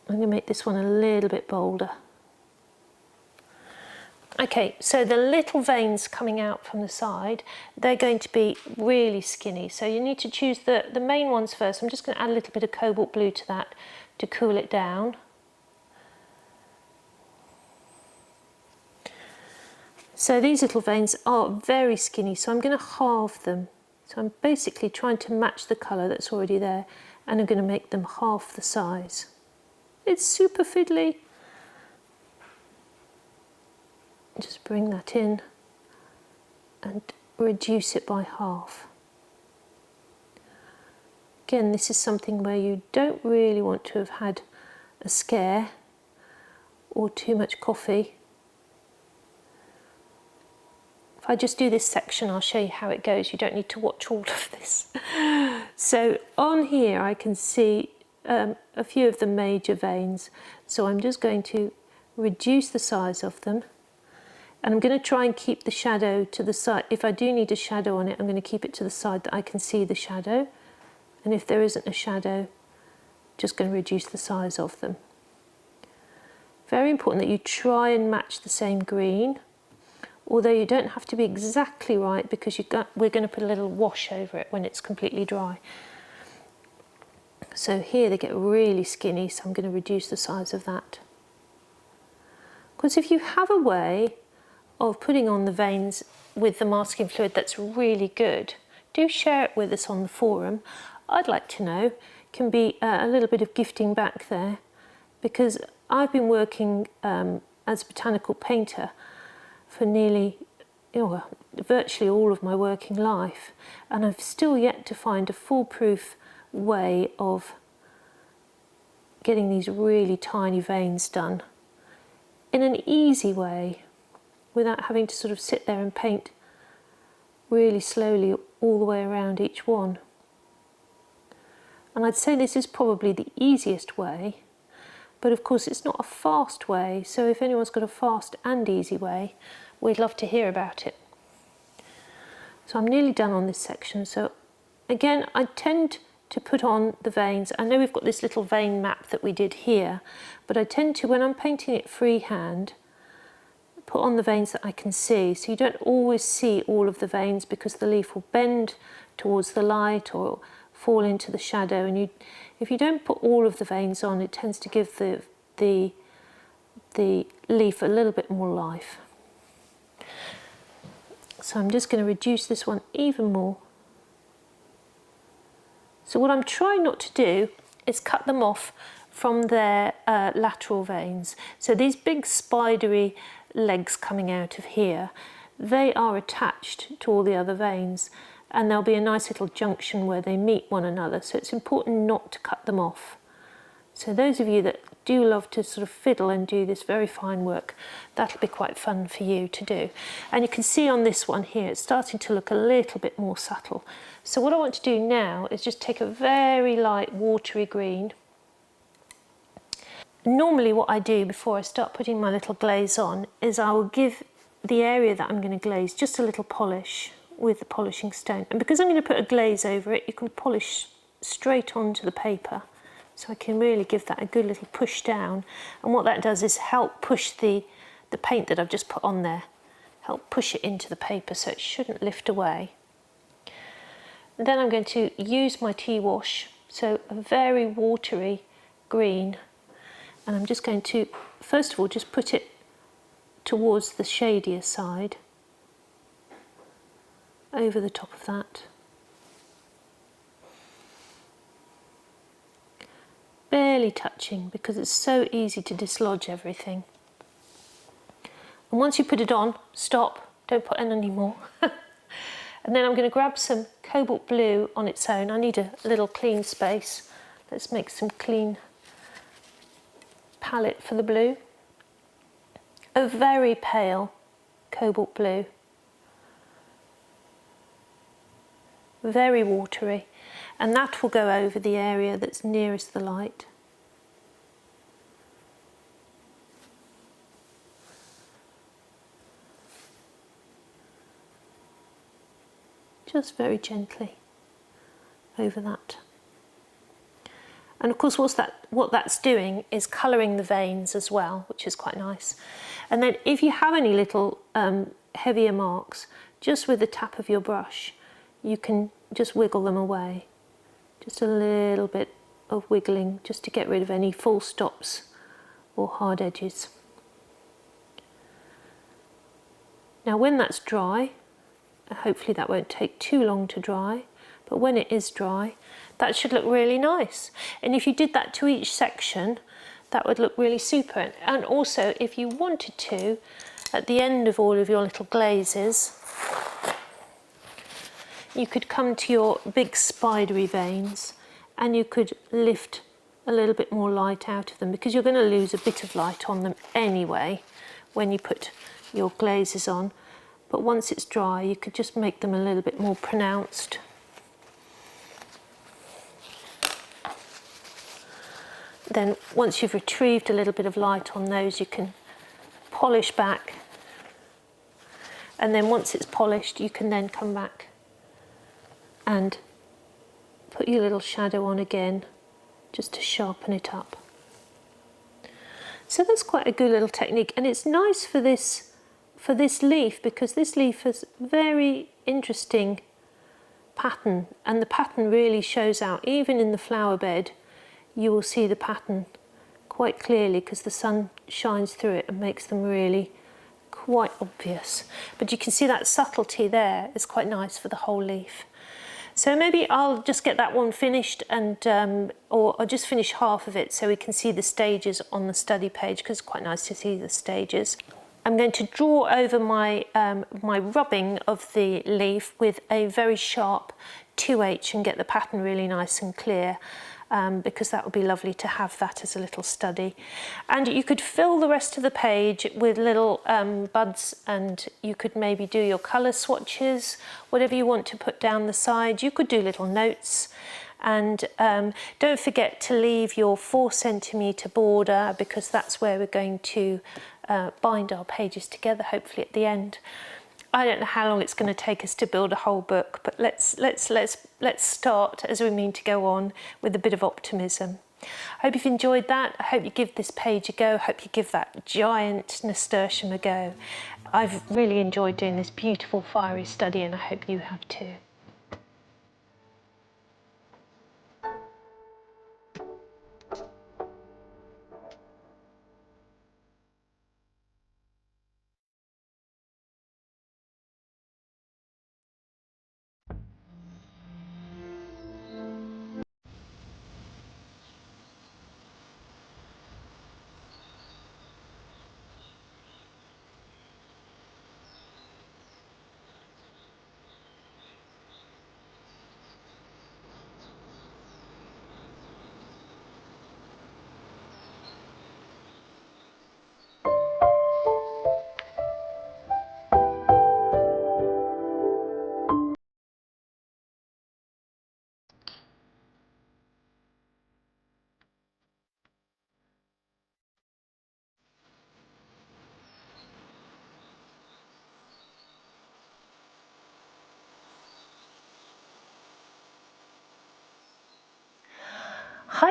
I'm going to make this one a little bit bolder. Okay, so the little veins coming out from the side, they're going to be really skinny. So you need to choose the main ones first. I'm just going to add a little bit of cobalt blue to that to cool it down. So these little veins are very skinny, so I'm going to halve them. So I'm basically trying to match the colour that's already there, and I'm going to make them half the size. It's super fiddly. Just bring that in and reduce it by half. Again, this is something where you don't really want to have had a scare or too much coffee. If I just do this section, I'll show you how it goes. You don't need to watch all of this. So on here I can see a few of the major veins, so I'm just going to reduce the size of them. And I'm going to try and keep the shadow to the side. If I do need a shadow on it, I'm going to keep it to the side that I can see the shadow. And if there isn't a shadow, just going to reduce the size of them. Very important that you try and match the same green, although you don't have to be exactly right, because we're going to put a little wash over it when it's completely dry. So here they get really skinny, so I'm going to reduce the size of that. Because if you have a way of putting on the veins with the masking fluid that's really good, do share it with us on the forum. I'd like to know. Can be a little bit of gifting back there, because I've been working as a botanical painter for nearly, virtually all of my working life, and I've still yet to find a foolproof way of getting these really tiny veins done in an easy way, without having to sort of sit there and paint really slowly all the way around each one. And I'd say this is probably the easiest way, but of course it's not a fast way, so if anyone's got a fast and easy way, we'd love to hear about it. So I'm nearly done on this section. So again, I tend to put on the veins. I know we've got this little vein map that we did here, but I tend to, when I'm painting it freehand, put on the veins that I can see. So you don't always see all of the veins, because the leaf will bend towards the light or fall into the shadow, and if you don't put all of the veins on, it tends to give the leaf a little bit more life. So I'm just going to reduce this one even more. So what I'm trying not to do is cut them off from their lateral veins. So these big spidery legs coming out of here, they are attached to all the other veins, and there'll be a nice little junction where they meet one another, so it's important not to cut them off. So those of you that do love to sort of fiddle and do this very fine work, that'll be quite fun for you to do. And you can see on this one here, it's starting to look a little bit more subtle. So what I want to do now is just take a very light watery green. Normally what I do before I start putting my little glaze on is I will give the area that I'm going to glaze just a little polish with the polishing stone. And because I'm going to put a glaze over it, you can polish straight onto the paper. So I can really give that a good little push down. And what that does is help push the paint that I've just put on there, help push it into the paper so it shouldn't lift away. And then I'm going to use my tea wash, so a very watery green. And I'm just going to, first of all, just put it towards the shadier side, over the top of that. Barely touching, because it's so easy to dislodge everything. And once you put it on, stop, don't put in any more. And then I'm going to grab some cobalt blue on its own. I need a little clean space. Let's make some clean palette for the blue. A very pale cobalt blue. Very watery. And that will go over the area that's nearest the light. Just very gently over that. And of course what that's doing is colouring the veins as well, which is quite nice. And then if you have any little heavier marks, just with the tap of your brush, you can just wiggle them away. Just a little bit of wiggling just to get rid of any full stops or hard edges. Now when that's dry, hopefully that won't take too long to dry, but when it is dry, that should look really nice. And if you did that to each section, that would look really super. And also, if you wanted to, at the end of all of your little glazes, you could come to your big spidery veins and you could lift a little bit more light out of them, because you're going to lose a bit of light on them anyway when you put your glazes on. But once it's dry, you could just make them a little bit more pronounced. Then once you've retrieved a little bit of light on those, you can polish back. And then once it's polished, you can then come back and put your little shadow on again, just to sharpen it up. So that's quite a good little technique, and it's nice for this leaf, because this leaf has very interesting pattern, and the pattern really shows out. Even in the flower bed, you will see the pattern quite clearly, because the sun shines through it and makes them really quite obvious. But you can see that subtlety there is quite nice for the whole leaf. So maybe I'll just get that one finished, and or I'll just finish half of it so we can see the stages on the study page, because it's quite nice to see the stages. I'm going to draw over my, my rubbing of the leaf with a very sharp 2H and get the pattern really nice and clear, because that would be lovely to have that as a little study. And you could fill the rest of the page with little buds, and you could maybe do your colour swatches, whatever you want to put down the side. You could do little notes. And don't forget to leave your 4cm border, because that's where we're going to bind our pages together, hopefully at the end. I don't know how long it's going to take us to build a whole book, but let's start as we mean to go on, with a bit of optimism. I hope you've enjoyed that. I hope you give this page a go. I hope you give that giant nasturtium a go. I've really enjoyed doing this beautiful fiery study, and I hope you have too.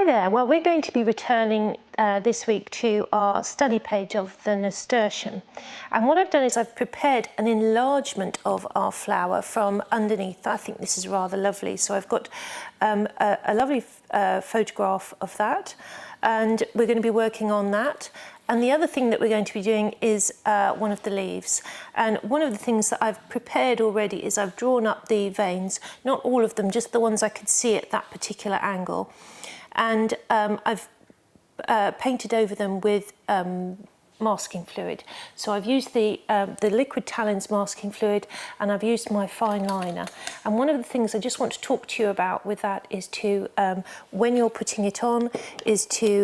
Hi there, well we're going to be returning this week to our study page of the Nasturtium, and what I've done is I've prepared an enlargement of our flower from underneath. I think this is rather lovely, so I've got a lovely photograph of that, and we're going to be working on that. And the other thing that we're going to be doing is one of the leaves. And one of the things that I've prepared already is I've drawn up the veins, not all of them, just the ones I could see at that particular angle. And I've painted over them with masking fluid. So I've used the liquid Talens masking fluid, and I've used my fine liner. And one of the things I just want to talk to you about with that is to, when you're putting it on, is to